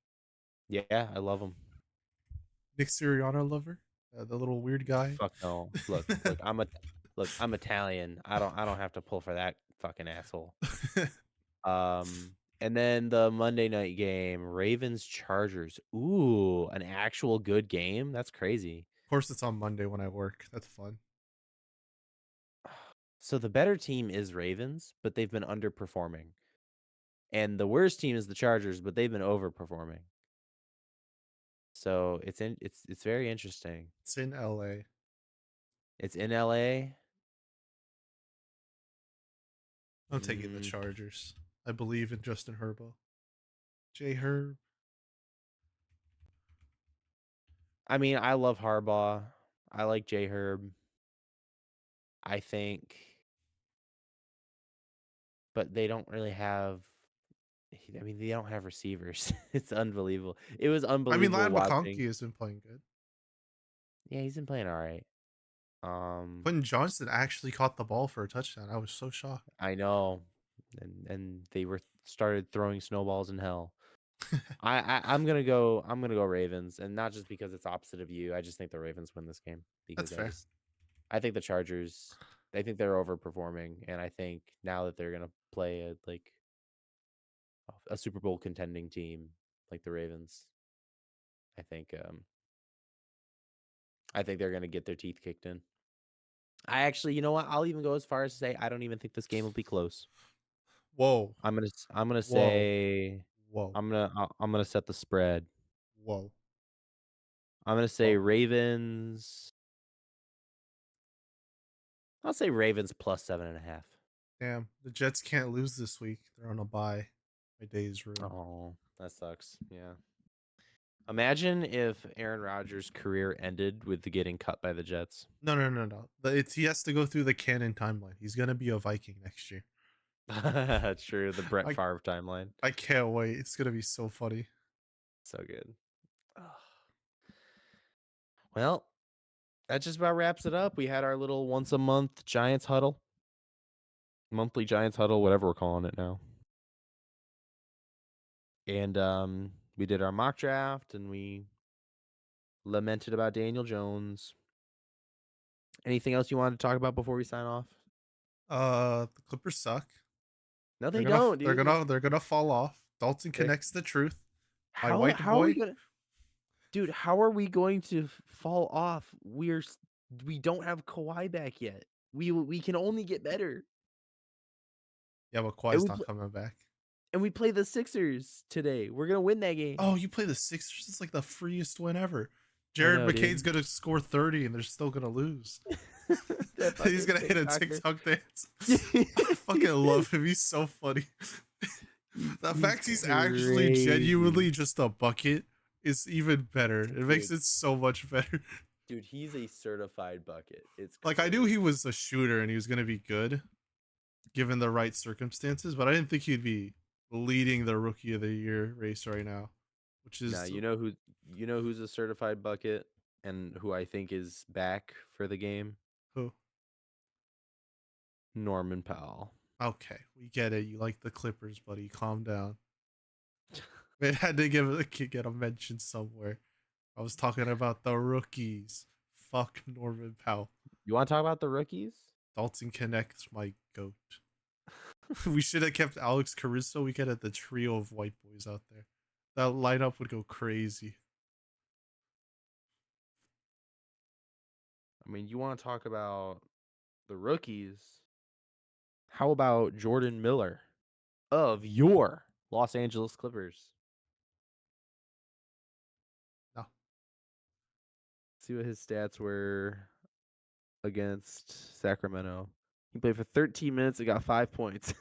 Yeah, I love them. Nick Sirianni lover, the little weird guy. Fuck no. Look. I'm Italian. I don't have to pull for that fucking asshole. And then the Monday night game, Ravens Chargers. Ooh, an actual good game. That's crazy. Of course, it's on Monday when I work. That's fun. So the better team is Ravens, but they've been underperforming. And the worst team is the Chargers, but they've been overperforming. So it's very interesting. It's in LA. It's in LA. I'm taking the Mm, Chargers. I believe in Justin Herbo. J Herb. I mean, I love Harbaugh. I like J Herb. I think, but they don't really have. I mean, they don't have receivers. It's unbelievable. It was I mean, unbelievable Lad watching. McConkey has been playing good. Yeah, he's been playing all right. Um, Quentin Johnston actually caught the ball for a touchdown. I was so shocked. I know, and they were started throwing snowballs in hell. I'm gonna go Ravens, and not just because it's opposite of you. I just think the Ravens win this game That's because fair. I think the Chargers. I think they're overperforming, and I think now that they're gonna play a Super Bowl contending team like the Ravens, I think I think they're gonna get their teeth kicked in. I actually, you know what? I'll even go as far as to say I don't even think this game will be close. Whoa, I'm gonna whoa, say whoa, I'm gonna set the spread. whoa, I'm gonna say whoa. Ravens. I'll say Ravens plus 7.5. Damn, the Jets can't lose this week. They're on a bye. My day is ruined. Oh, that sucks. Yeah. Imagine if Aaron Rodgers' career ended with the getting cut by the Jets. No, no, no, no. It's he has to go through the canon timeline. He's gonna be a Viking next year. True, the Brett I Favre timeline. I can't wait. It's gonna be so funny. So good. Ugh. Well, that just about wraps it up. We had our little once a month Giants huddle, monthly Giants huddle, whatever we're calling it now. And we did our mock draft and we lamented about Daniel Jones. Anything else you wanted to talk about before we sign off? The Clippers suck. No, they don't, dude. They're gonna fall off. Dalton They're, connects the truth. My white how are we boy. gonna, dude? How are we going to fall off? We don't have Kawhi back yet. We can only get better. Yeah, but And Kawhi's we not pl- coming back. and we play the Sixers today. We're gonna win that game. Oh, you play the Sixers? It's like the freest win ever. I Jared know, McCain's dude. gonna score 30 and they're still gonna lose. That He's fucking gonna hit a TikToker. TikTok dance. I fucking love him. He's so funny. The He's fact he's actually crazy, genuinely just a bucket is even better. It makes dude. it so much better. Dude, he's a certified bucket. It's Like I knew he crazy. was a shooter and he was gonna be good given the right circumstances, but I didn't think he'd be leading the rookie of the year race right now. Which Now is you know who's a certified bucket and who I think is back for the game? who? Norman Powell. Okay, we get it. You like the Clippers, buddy. Calm down. It had to get a mention somewhere. I was talking about the rookies. Fuck Norman Powell. You want to talk about the rookies? Dalton Connect's my goat. We should have kept Alex Caruso. We could have the trio of white boys out there. That lineup would go crazy. I mean, you want to talk about the rookies? How about Jordan Miller of your Los Angeles Clippers? No. See what his stats were against Sacramento. He played for 13 minutes and got 5 points.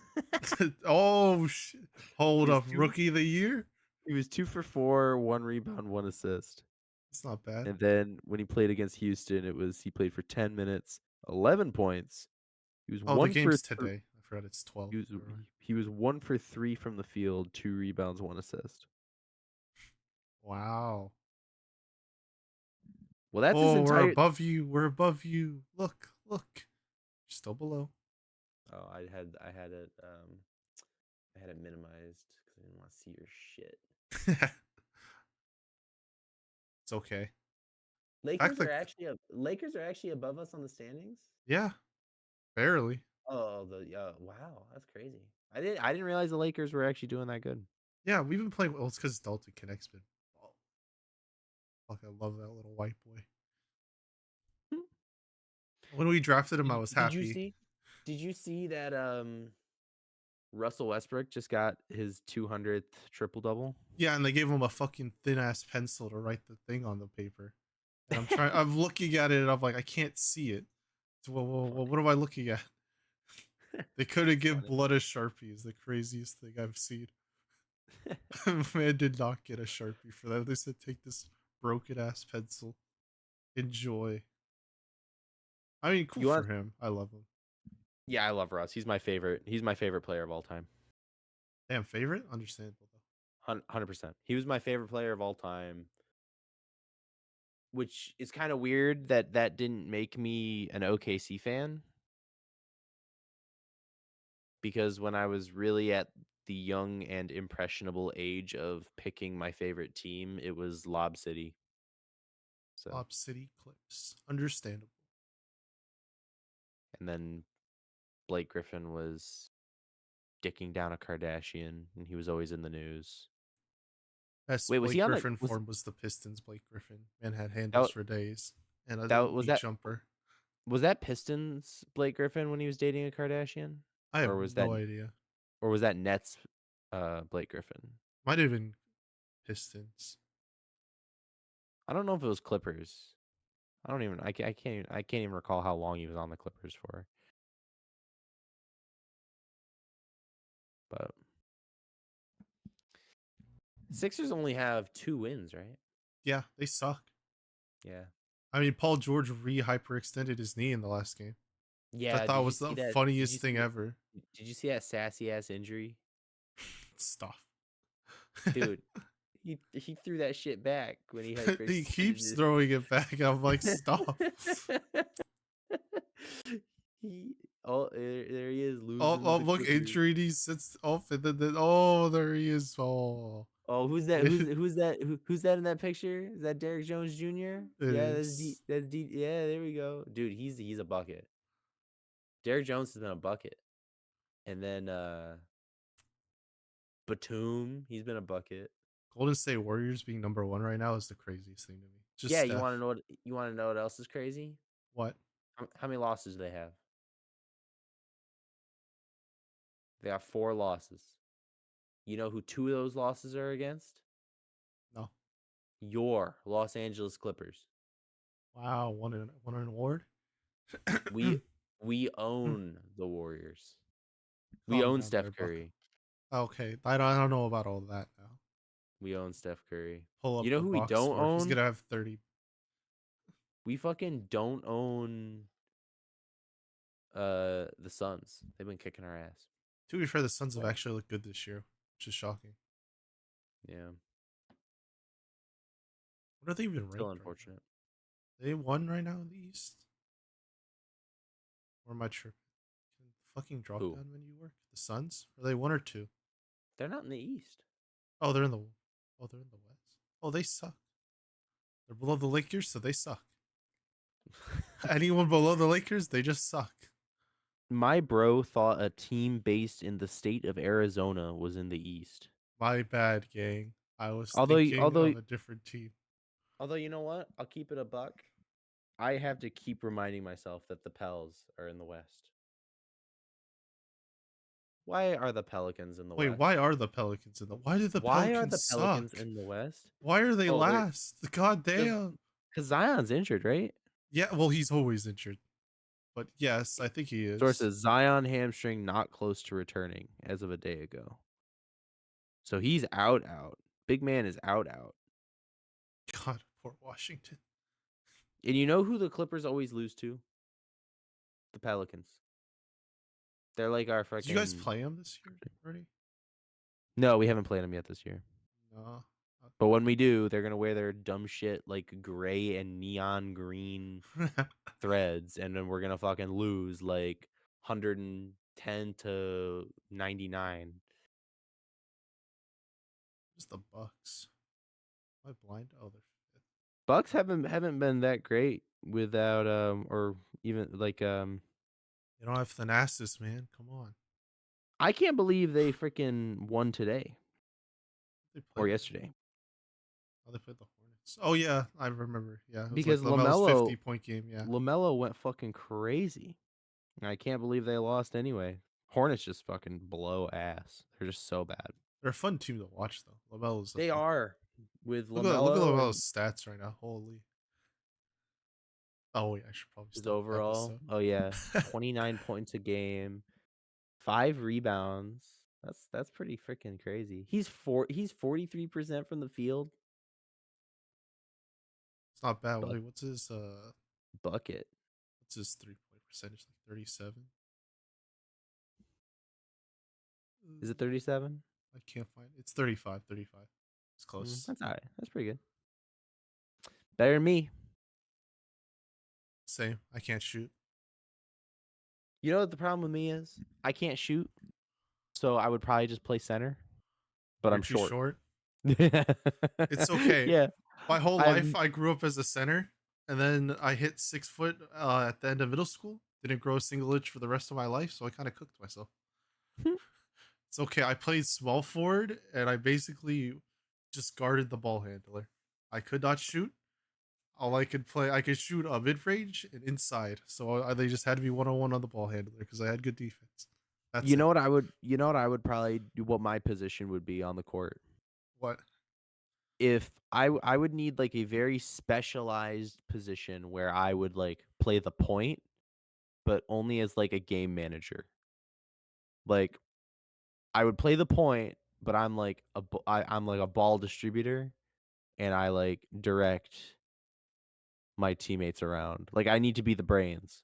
Oh shit. he Hold was up. two. Rookie of the year? He was 2 for 4, 1 rebound, 1 assist. It's not bad. And then when he played against Houston, he played for 10 minutes, 11 points. He was Oh, the one for game's th- today. I forgot it's 12. he was Never mind. he was 1 for 3 from the field, 2 rebounds, 1 assist. Wow. Well, that's his Oh, we're entire. above you. We're above you. Look, look. You're still below. Oh, I had it minimized because I didn't want to see your shit. It's okay. Fact that Lakers are actually above us on the standings. yeah, barely. Oh, wow, that's crazy. I didn't realize the Lakers were actually doing that good. Yeah, we've been playing well, it's because Dalton Connect's been oh, fuck, I love that little white boy. When we drafted him, I was Did you happy. see? Did you see that Russell Westbrook just got his 200th triple double? Yeah, and they gave him a fucking thin ass pencil to write the thing on the paper. And I'm looking at it and I'm like, I can't see it. So, Funny. what am I looking at? They couldn't give Funny. blood a Sharpie is the craziest thing I've seen. Man did not get a Sharpie for that. They said, take this broken ass pencil. Enjoy. I mean, cool You for want? him. I love him. Yeah, I love Russ. He's my favorite. He's my favorite player of all time. Damn, favorite? Understandable, though. 100%. He was my favorite player of all time, which is kind of weird that that didn't make me an OKC fan because when I was really at the young and impressionable age of picking my favorite team, it was Lob City. So, Lob City Clips. Understandable. and then Blake Griffin was dicking down a Kardashian and he was always in the news. Best Wait, was Blake he on the Griffin form was the Pistons Blake Griffin. Man had handles that for days. And a that was weak that jumper. was that Pistons Blake Griffin when he was dating a Kardashian? I have Or was that no idea. Or was that Nets Blake Griffin? Might have been Pistons. I don't know if it was Clippers. I can't even recall how long he was on the Clippers for. But Sixers only have 2 wins, right? Yeah, they suck. Yeah. I mean, Paul George hyperextended his knee in the last game, which I Yeah, thought did you was see the that? funniest thing ever. Did you see that sassy ass injury? Stuff. Dude, he threw that shit back when he He hyperextended keeps his. throwing it back. I'm like, stop. he there he is Oh, losing oh with the look, Clippers. injury. He sits off, and then oh, there he is. Oh, Oh, who's that? it Who's that in that picture? Is that Derrick Jones Jr.? Yeah, that's D. is. That's D. Yeah, there we go, dude. He's a bucket. Derrick Jones has been a bucket, and then Batum, he's been a bucket. Golden State Warriors being number one right now is the craziest thing to me. Just Yeah, Steph. you want to know what else is crazy? What? How many losses do they have? They have 4 losses. You know who 2 of those losses are against? No. Your Los Angeles Clippers. Wow, won an award. We we own the Warriors. We Calm own down there, Steph Buck. Curry. Okay, I don't know about all that now. We own Steph Curry. Pull You up know the who we box don't score. He's own? gonna have 30. We fucking don't own the Suns. They've been kicking our ass. To be fair, the Suns have But actually looked good this year, which is shocking. yeah, What are they even still ranked right now? unfortunate. They won right now in the East? Or am I tripping? Can the fucking drop Who? down menu work? The Suns? Are they one or two? They're not in the East. Oh, they're in the they're in the West. Oh, they suck. They're below the Lakers, so they suck. Anyone below the Lakers, they just suck. My bro thought a team based in the state of Arizona was in the East. My bad, gang. I was Although, thinking although, of a different team. although, you know what? I'll keep it a buck. I have to keep reminding myself that the Pels are in the West. Why are the Pelicans in the Wait, why West? are the Pelicans in the? Why do the Why are Pelicans the Pelicans suck? in the West? Why are they Oh, they're last? God because damn. Zion's injured, right? Yeah, well, he's always injured. But yes, I think he is. Sources: Zion hamstring not close to returning as of a day ago. So he's out. Out. Big man is out. Out. God, poor Washington. And you know who the Clippers always lose to? The Pelicans. They're like our Did you guys freaking. play him this year already? No, we haven't played them yet this year. No. But when we do, they're gonna wear their dumb shit like gray and neon green Okay. threads, and then we're gonna fucking lose like 110 to 99. Just the Bucks. Am I blind? Oh, they're fifth. Bucks haven't been that great without or even like They don't have Thanasis, man. Come on. I can't believe they freaking won today They or played today. yesterday Oh, they played the Hornets. Oh yeah, I remember. Yeah, it was like because Lamel's 50-point game. Yeah, Lamelo went fucking crazy. I can't believe they lost anyway. Hornets just fucking blow ass. They're just so bad. they're a fun team to watch though. Lamel is a They fuck. are with Look at Lamelo and Lamel's stats right now. Holy. Oh wait, I should probably his stop the overall. episode. Oh yeah, 29 points a game, 5 rebounds. That's pretty freaking crazy. He's 43% from the field. It's not bad. Buck, bucket. what's his 3-point percentage? Like 37. Is it 37? I can't find it. It's 35. 35. It's close. That's all right. That's pretty good. Better than me. Same. I can't shoot. You know what the problem with me is? I can't shoot, so I would probably just play center, but You're I'm too short. short. It's okay. Yeah, My whole I've life, I grew up as a center, and then I hit 6 foot at the end of middle school. Didn't grow a single inch for the rest of my life, so I kind of cooked myself. It's okay. I played small forward, and I basically just guarded the ball handler. I could not shoot. All I could shoot mid range and inside. So they just had to be 1-on-1 on the ball handler because I had good defense. That's it. You know what I would probably do, what my position would be on the court? What? If I would need, like, a very specialized position where I would, like, play the point, but only as, like, a game manager. Like, I would play the point, but I'm like a ball distributor, and I, like, direct my teammates around. Like, I need to be the brains,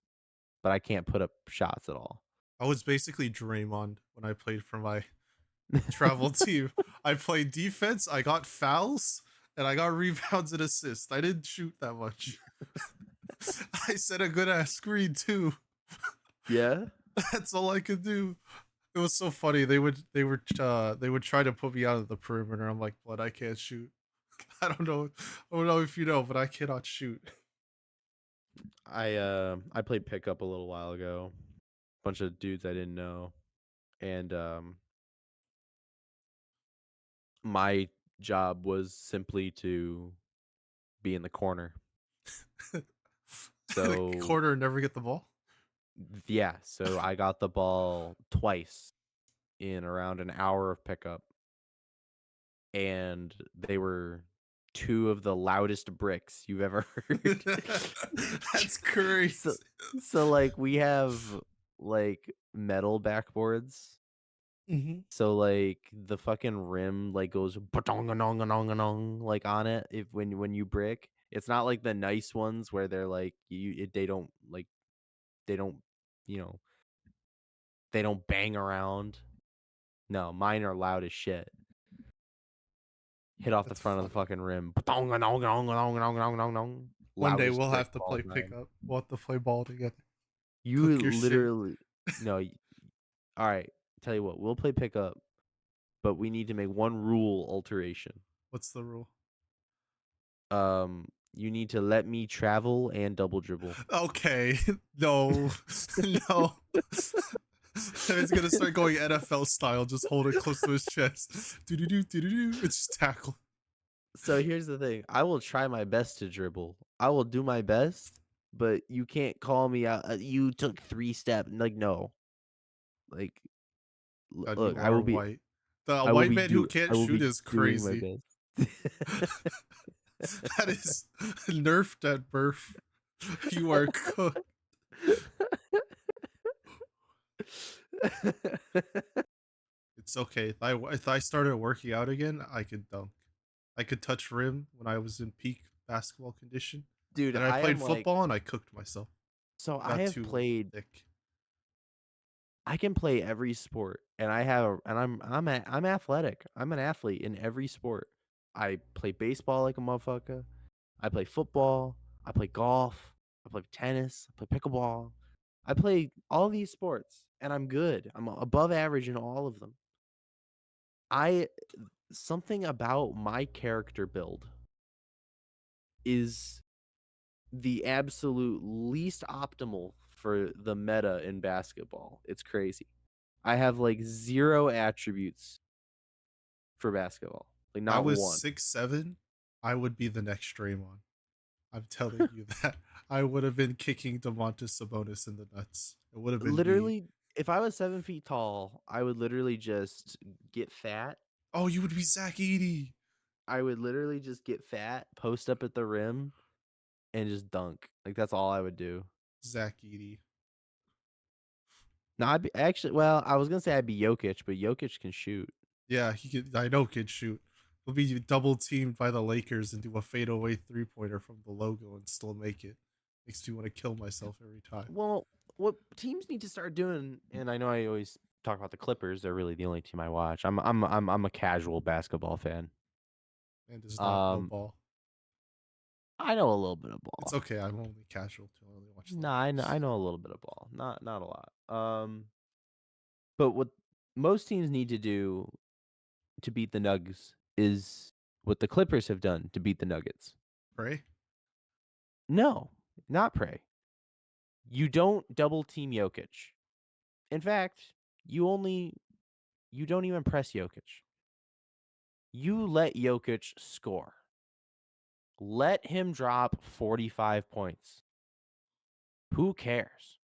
but I can't put up shots at all. I was basically Draymond when I played for my travel team. I played defense, I got fouls, and I got rebounds and assists. I didn't shoot that much. I set a good ass screen too. Yeah? That's all I could do. It was so funny. They would try to put me out of the perimeter. I'm like, but I can't shoot. I don't know if you know, but I cannot shoot. I played pickup a little while ago. Bunch of dudes I didn't know, and, my job was simply to be in the corner. The So, corner and never get the ball. yeah, so I got the ball twice in around an hour of pickup, and they were 2 of the loudest bricks you've ever heard. That's So crazy. like, we have, like, metal backboards. Mhm. So, like, the fucking rim, like, goes ba-dong-a-dong-a-dong-a-dong, like, on it if when you brick. It's not like the nice ones where they're, like, they don't, like, they don't, you know, they don't bang around. No, mine are loud as shit. Hit off the That's front of the funny. fucking rim. Ba-dong-a-dong-a-dong-a-dong-a-dong-a-dong-a-dong. One day Loudest we'll brick have to of all play time. pickup. We'll have to play ball together. You Cook your shit. literally no, alright, tell you what, we'll play pickup, but we need to make one rule alteration. What's the rule? You need to let me travel and double dribble. Okay. No. No. It's gonna start going NFL style, just hold it close to his chest. Do do do do do do. It's just tackle. So here's the thing, I will try my best to dribble. I will do my best, but you can't call me out, "You took 3 steps." Like, no. Like, God, look, you are white. The white man who I can't will shoot be is doing my crazy. best. That is nerfed at birth. You are cooked. It's okay. If I started working out again, I could dunk. I could touch rim when I was in peak basketball condition. Dude, And I I played am like football and I cooked myself. so I I got have too played thick. I can play every sport, and I'm athletic. I'm an athlete in every sport. I play baseball like a motherfucker. I play football. I play golf. I play tennis. I play pickleball. I play all these sports, and I'm good. I'm above average in all of them. I Something about my character build is the absolute least optimal for the meta in basketball. It's crazy. I have like 0 attributes for basketball, like, If I not was one. 6'7", I would be the next Draymond. I'm telling you that. I would have been kicking DeMontis Sabonis in the nuts. It would have been me. Literally, if I was 7 feet tall, I would literally just get fat. Oh, you would be Zach Edey. I would literally just get fat, post up at the rim, and just dunk. Like, that's all I would do. Zach Edey. No, I'd be actually, well, I was gonna say I'd be Jokic, but Jokic can shoot. Yeah, he could. I know, kid shoot. He'll be double teamed by the Lakers and do a fadeaway 3-pointer from the logo and still make it. Makes me want to kill myself every time. Well, what teams need to start doing, and I know I always talk about the Clippers, they're really the only team I watch. I'm a casual basketball fan. And does not know Um, ball. I know a little bit of It's ball. okay. I'm only casual too. I only watch the Nah, I Lakers. know a little bit of ball. Not a lot. But what most teams need to do to beat the Nugs is what the Clippers have done to beat the Nuggets. Pray. No, not pray. You don't double team Jokic. In fact, you don't even press Jokic. You let Jokic score. Let him drop 45 points. Who cares?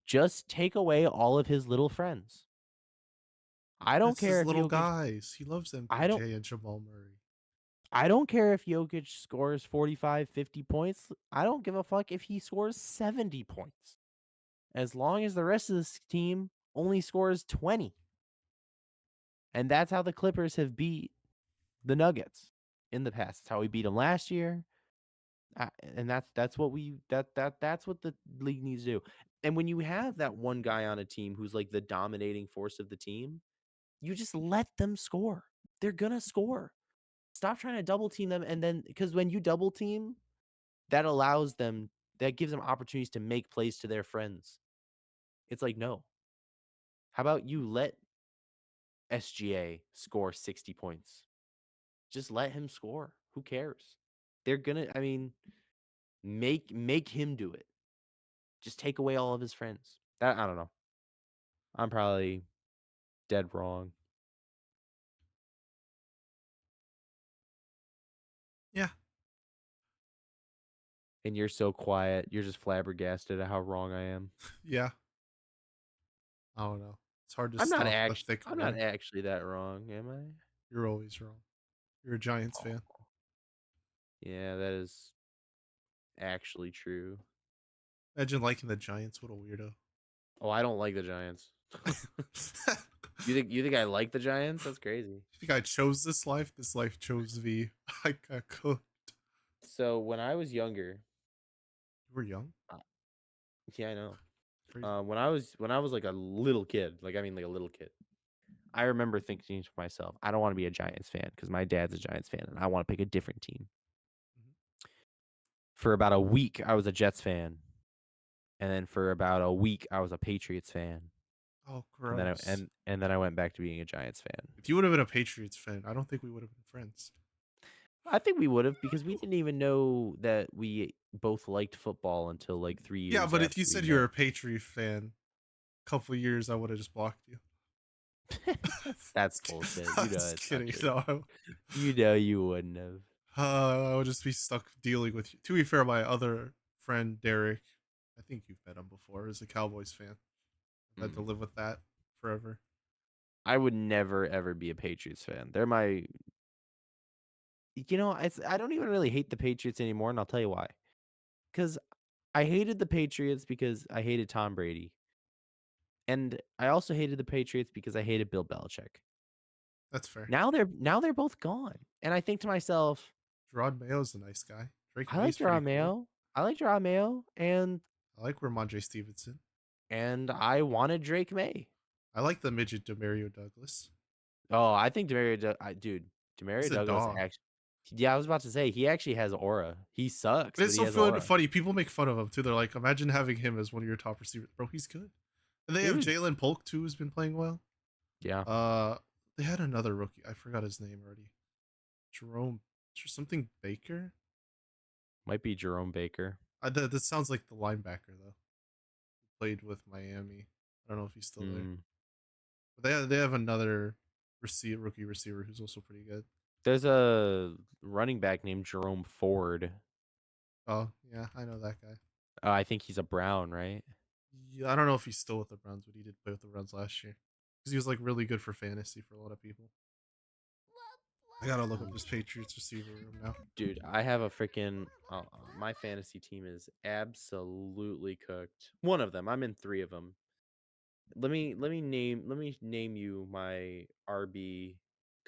Just take away all of his little friends. I don't That's care his if little Jokic guys. He loves I don't MPJ and Jamal Murray. I don't care if Jokic scores 45, 50 points. I don't give a fuck if he scores 70 points. As long as the rest of this team only scores 20. And that's how the Clippers have beat the Nuggets in the past. That's how we beat them last year. And that's what that's what the league needs to do. And when you have that one guy on a team who's like the dominating force of the team, you just let them score. They're gonna score. Stop trying to double team them, and then because when you double team, that gives them opportunities to make plays to their friends. It's like, no. How about you let SGA score 60 points? Just let him score. Who cares? They're gonna, I mean, make him do it. Just take away all of his friends. That I don't know. I'm probably dead wrong. Yeah, And you're so quiet. You're just flabbergasted at how wrong I am. yeah. I don't know. It's hard to I'm not stop a actually thick I'm not boy. actually that wrong, am I? You're always wrong. You're a Giants fan. Oh, yeah, that is actually true. Imagine liking the Giants. What a weirdo. Oh, I don't like the Giants. You think I like the Giants? That's crazy. I think I chose this life. This life chose me. I got cooked. So when I was younger, You were young. uh, yeah, I know. Crazy. When I was like a little kid, like I mean like a little kid, I remember thinking to myself, I don't want to be a Giants fan because my dad's a Giants fan and I want to pick a different team. Mhm. For about a week, I was a Jets fan, and then for about a week, I was a Patriots fan, Oh, and then I gross. and then I went back to being a Giants fan. If you would have been a Patriots fan, I don't think we would have been friends. I think we would have because we didn't even know that we both liked football until like three Yeah, years but if after you we said you were met. a Patriot fan, a couple of years, I would have just blocked you. That's bullshit. I'm You know just it's not kidding. true. No, You know you wouldn't have. I would just be stuck dealing with you. To be fair, my other friend Derek, I think you've met him before, is a Cowboys fan. I've had to Mm. live with that forever. I would never ever be a Patriots fan. They're my, I don't even really hate the Patriots anymore, and I'll tell you why. Because I hated the Patriots because I hated Tom Brady, and I also hated the Patriots because I hated Bill Belichick. That's fair. Now they're both gone, and I think to myself, Gerard Mayo's a nice guy. Drake I like May's pretty Jerome cool. Mayo. I like Jerome Mayo, I like Ramondre Stevenson. and I wanted Drake May. I like the midget Demario Douglas. Oh, I think dude, He's Demario a Douglas dog. actually. Yeah, I was about to say he actually has aura. He sucks, But but it's he so has aura. funny. People make fun of him too. They're like, imagine having him as one of your top receivers. Bro, he's good. And they have Dude, Jalen Polk too, who's been playing well. yeah, Uh, they had another rookie. I forgot his name already. Jerome, something Baker. might be Jerome Baker. That sounds like the linebacker though. Played with Miami. I don't know if he's still there. Mm. But they have another rookie receiver who's also pretty good. There's a running back named Jerome Ford. Oh yeah, I know that guy. I think he's a Brown, right? Yeah, I don't know if he's still with the Browns, but he did play with the Browns last year because he was like really good for fantasy for a lot of people. I gotta look up Mm. this Patriots receiver room now. Dude, I have a freaking my fantasy team is absolutely cooked. One of them. I'm in three of them. Let me name you my RB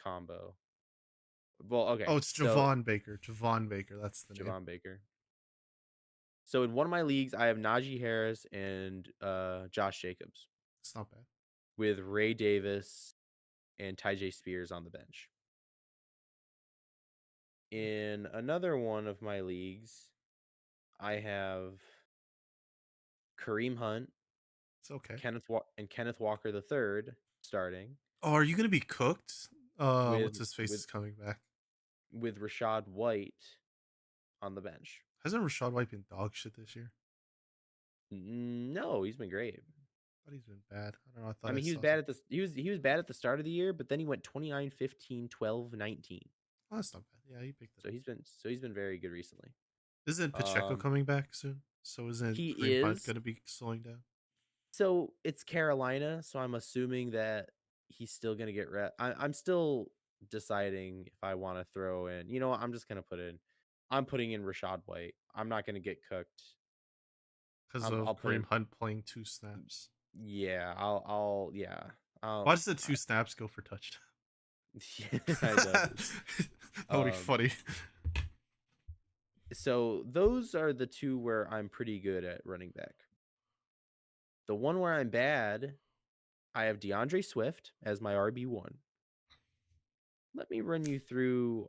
combo. Well, okay. Oh, it's So Javon Baker. Javon Baker, that's the name. Javon Baker. So in one of my leagues, I have Najee Harris and Josh Jacobs It's not bad. with Ray Davis and Ty Spears on the bench. In another one of my leagues, I have Kareem Hunt, It's okay. Kenneth Walker the third starting Oh, are you gonna be cooked? with What's his face with is coming back. with Rashad White on the bench. Hasn't Rashad White been dog shit this year? No, he's been great. I thought he's been bad. I don't know. I I thought I mean, saw something. he was bad at the start of the year, but then he went 29, 15, 12, 19. Oh, that's not bad. Yeah, he picked it up. So he's been very good recently. Isn't Pacheco Um coming back soon? So isn't he Kareem Hunt is gonna be slowing down? So it's Carolina, so I'm assuming that he's still gonna get I'm still deciding if I want to throw in. You know what? I'm just gonna put in. I'm putting in Rashad White. I'm not gonna get cooked. because of I'll put Kareem it. Hunt playing 2 snaps. Yeah. I'll. Yeah. Why I'll. does the 2 snaps go for touchdown? I don't. That would be Um. funny. So those are the two where I'm pretty good at running back. The one where I'm bad, I have DeAndre Swift as my RB1. Let me run you through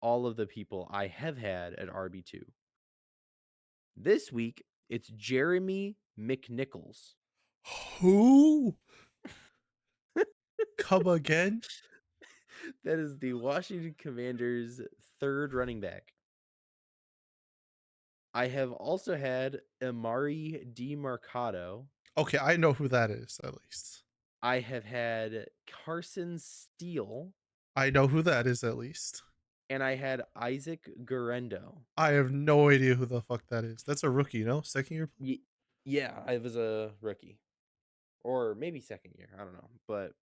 all of the people I have had at RB2. This week, it's Jeremy McNichols. Who? Come again? That is the Washington Commanders' third running back. I have also had Amari DiMercado. Okay, I know who that is at least. I have had Carson Steele, I know who that is at least. and I had Isaac Guerendo. I have no idea who the fuck that is. That's a rookie, no? Second year? Ye- yeah, I was a rookie, or maybe second year. I don't know, but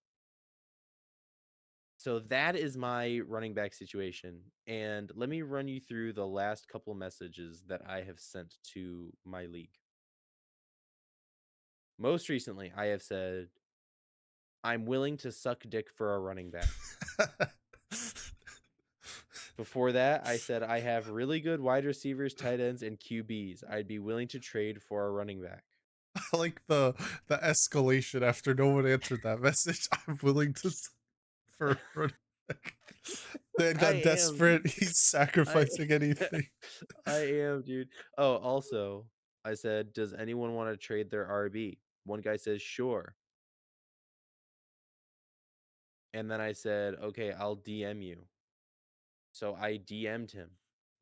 so that is my running back situation. And let me run you through the last couple messages that I have sent to my league. Most recently, I have said, I'm willing to suck dick for a running back. Before that, I said, I have really good wide receivers, tight ends, and QBs. I'd be willing to trade for a running back. I like the escalation after no one answered that message. I'm willing to for running back. Man I got am, dude. desperate. He's I sacrificing anything. I am, dude. Oh, also, I said, does anyone want to trade their RB? One guy says, sure. And then I said, okay, I'll DM you. So I DM'd him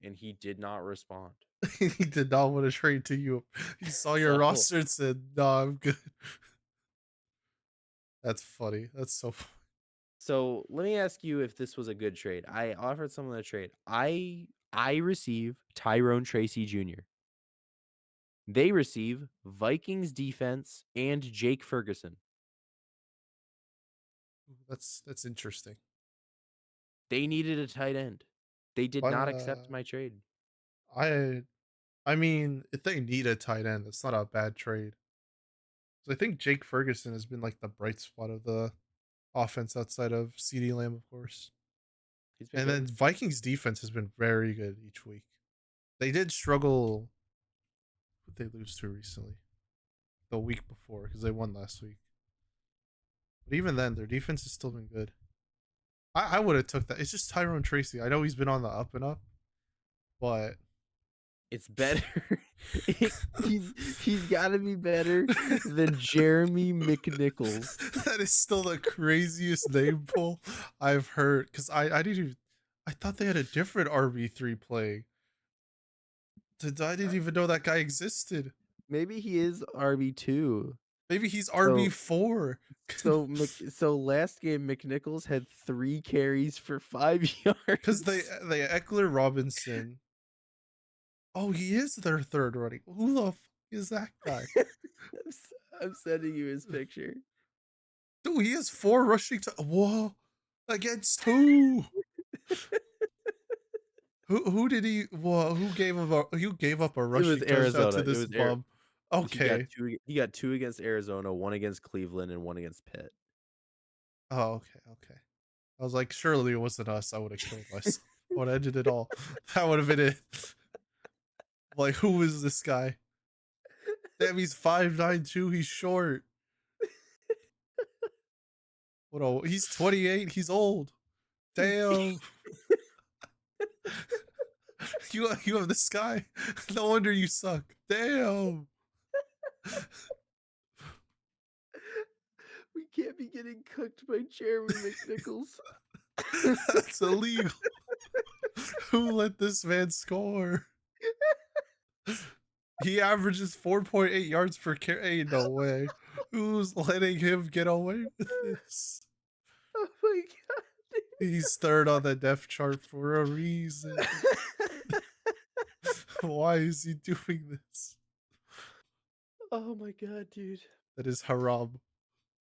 and he did not respond. He did not want to trade to you. He saw your So roster and said, "No, I'm good." That's funny. That's so funny. so let me ask you if this was a good trade. I offered someone a trade. I receive Tyrone Tracy Jr. They receive Vikings defense and Jake Ferguson. That's interesting. They needed a tight end. They did But not accept my trade. I I mean, if they need a tight end, that's not a bad trade. So I think Jake Ferguson has been like the bright spot of the offense outside of CD Lamb, of course. He's been And then good. Vikings defense has been very good each week. They did struggle. Who did they lose to recently? The week before, because they won last week. But even then, their defense has still been good. I would have took that. It's just Tyrone Tracy. I know he's been on the up and up, but It's better. He's got to be better than Jeremy McNichols. that is still the craziest name pull I've heard. Because I didn't even, I thought they had a different RB3 play. I didn't even know that guy existed. Maybe he is RB2. Maybe he's So RB4. so last game McNichols had 3 carries for 5 Because yards. they Eckler Robinson. Oh, he is their third running. Who the fuck is that guy? I'm sending you his picture. Dude, he has 4 rushing to whoa. Against who? Who did he whoa, who gave up a It was rushing touchdown Arizona. to It this was Air bum? Okay. he got 2 against Arizona, 1 against Cleveland, and 1 against Pitt. Oh, okay, okay. I was like, surely it wasn't us. I would have killed myself. I would have ended it all. That would have been it. Like, who is this guy? Damn, he's 5'9" too. He's short. He's 28. He's old. Damn. You have this guy. No wonder you suck. Damn. We can't be getting cooked by Jeremy McNichols. That's illegal. Who let this man score? He averages 4.8 yards per carry. Ain't no way. Who's letting him get away with this? Oh my god. He's third on the depth chart for a reason. Why is he doing this? Oh my god, dude. That is haram.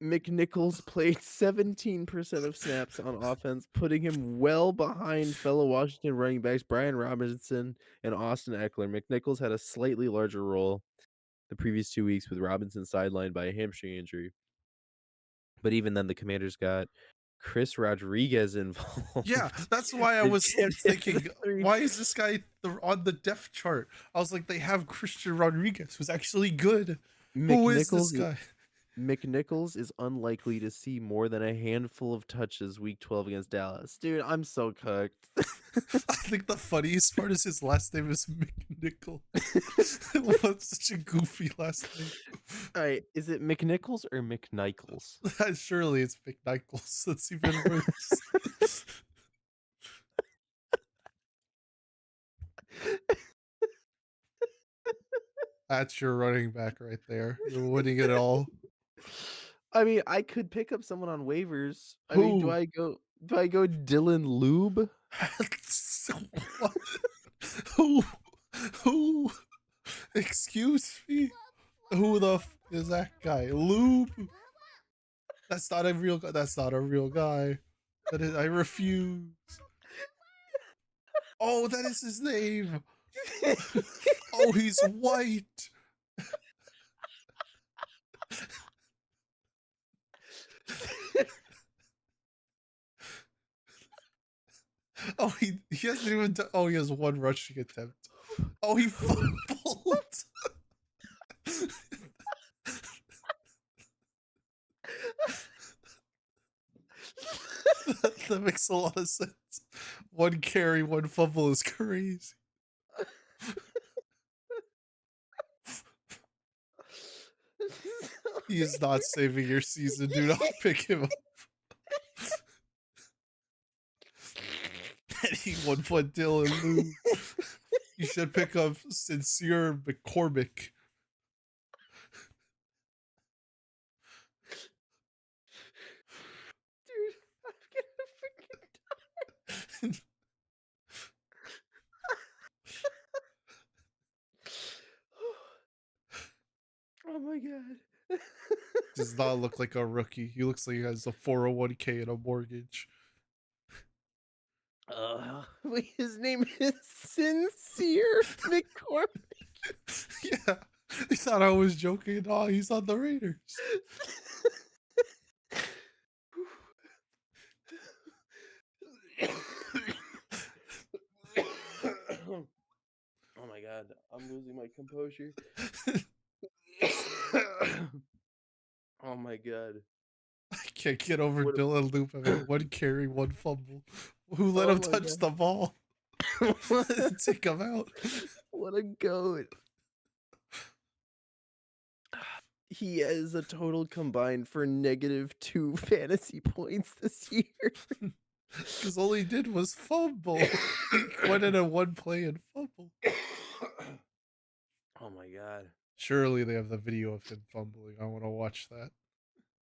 McNichols played 17% of snaps on offense, putting him well behind fellow Washington running backs Brian Robinson and Austin Eckler. McNichols had a slightly larger role the previous 2 weeks with Robinson sidelined by a hamstring injury. But even then, the Commanders got Chris Rodriguez Yeah, involved that's why I and was kept him to thinking, 3. why is this guy on the depth chart? I was like, they have Christian Rodriguez, who's actually good. Who is this McNichols guy? McNichols is unlikely to see more than a handful of touches week 12 against Dallas. Dude, I'm so cooked. I think the funniest part is his last name is McNichol. What's such a goofy last name? Alright, is it McNichols or McNichols? Surely it's McNichols. That's even worse. That's your running back right there. You're winning it all. I mean, I could pick up someone on waivers. I mean, Who? do I go Dylan Lube? What? Who? Who? Excuse me? Who the is that guy? Lube? That's not a real guy. That's not a real guy. That is, I refuse. Oh, that is his name. Oh, he's white. Oh, he hasn't even done. Oh, he has one rushing attempt. Oh, he fumbled. That makes a lot of sense. One carry, one fumble is crazy. He is not saving your season. Do not pick him up. Anyone but Dylan Lou. You should pick up Sincere McCormick. Dude, I'm gonna freaking Oh my god. Does not look like a rookie. He looks like he has a 401k and a mortgage. Wait, his name is Sincere McCormick. Yeah. He thought I was joking. Oh, he's on the Raiders. Oh my god, I'm losing my composure. Oh my god. I can't get over What Dylan Loop having one carry, one fumble. Who let oh him my touch the ball? god. Take him out. What a goat. He has a total combined for -2 fantasy points this year. Because all he did was fumble. He went in a one play and fumble. Oh my god. Surely they have the video of him fumbling. I want to watch that.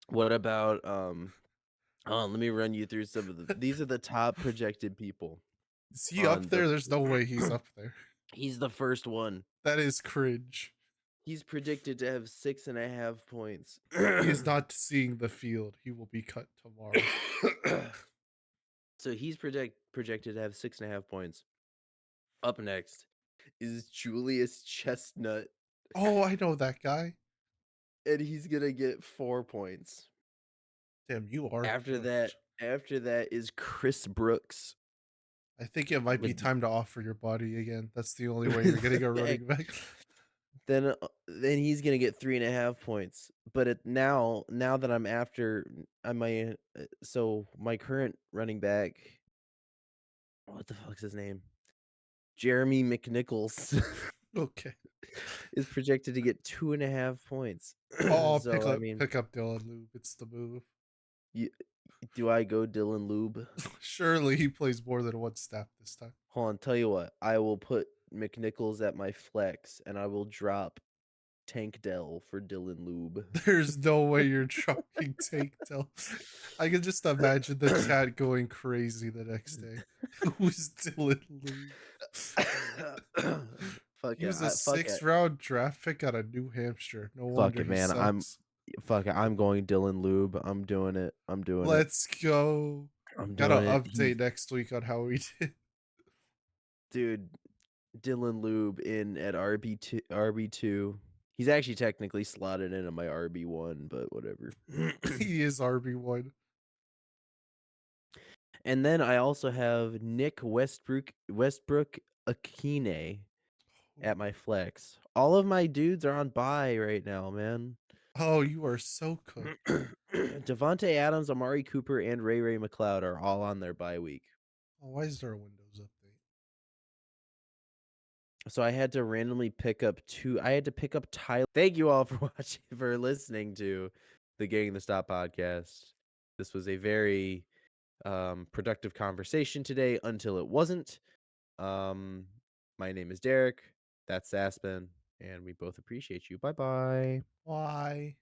What about let me run you through some of these are the top projected people Is he up on the there? There's no way he's up there. He's the first one. That is cringe. He's predicted to have 6.5 points. He is not seeing the field. He will be cut tomorrow. So he's projected to have 6.5 points. Up next is Julius Chestnut, Oh, I know that guy. and he's gonna get 4 points. Damn, you are After that, cooked. after that is Chris Brooks I think it might be with time to offer your body again. That's the only way you're getting a running back. then he's gonna get 3.5 points. But now that I'm after I my so my current running back, what the fuck's his name? Jeremy McNichols Okay. is projected to get 2.5 points. Oh, So I mean, pick up Dylan Lube. It's the move. you, do I go Dylan Lube? Surely he plays more than one snap this time. Hold on, tell you what, I will put McNichols at my flex, and I will drop Tank Dell for Dylan Lube. There's no way you're dropping Tank Dell. I can just imagine the chat going crazy the next day. Who's Dylan Lube? Fuck He it, was a fuck it, sixth round draft pick out of New Hampshire. No fuck wonder it, he man. sucks. Fuck it, I'm going Dylan Lube. I'm doing it. I'm doing it. Let's go. I'm Got an doing it. update next week on how we did. Dude, Dylan Lube in at RB2. He's actually technically slotted into my RB1, but whatever. He is RB1. And then I also have Nick Westbrook Akine at my flex. All of my dudes are on bye right now, man. Oh, you are so cooked. Devonte Adams, Amari Cooper, and Ray McLeod are all on their bye week. Oh, why is there a Windows update? So I had to randomly pick up I had to pick up Tyler. Thank you all for listening to the Getting the Stop podcast. This was a very productive conversation today until it wasn't. Um, my name is Derek. That's Aspen, and we both appreciate you. Bye bye. Why?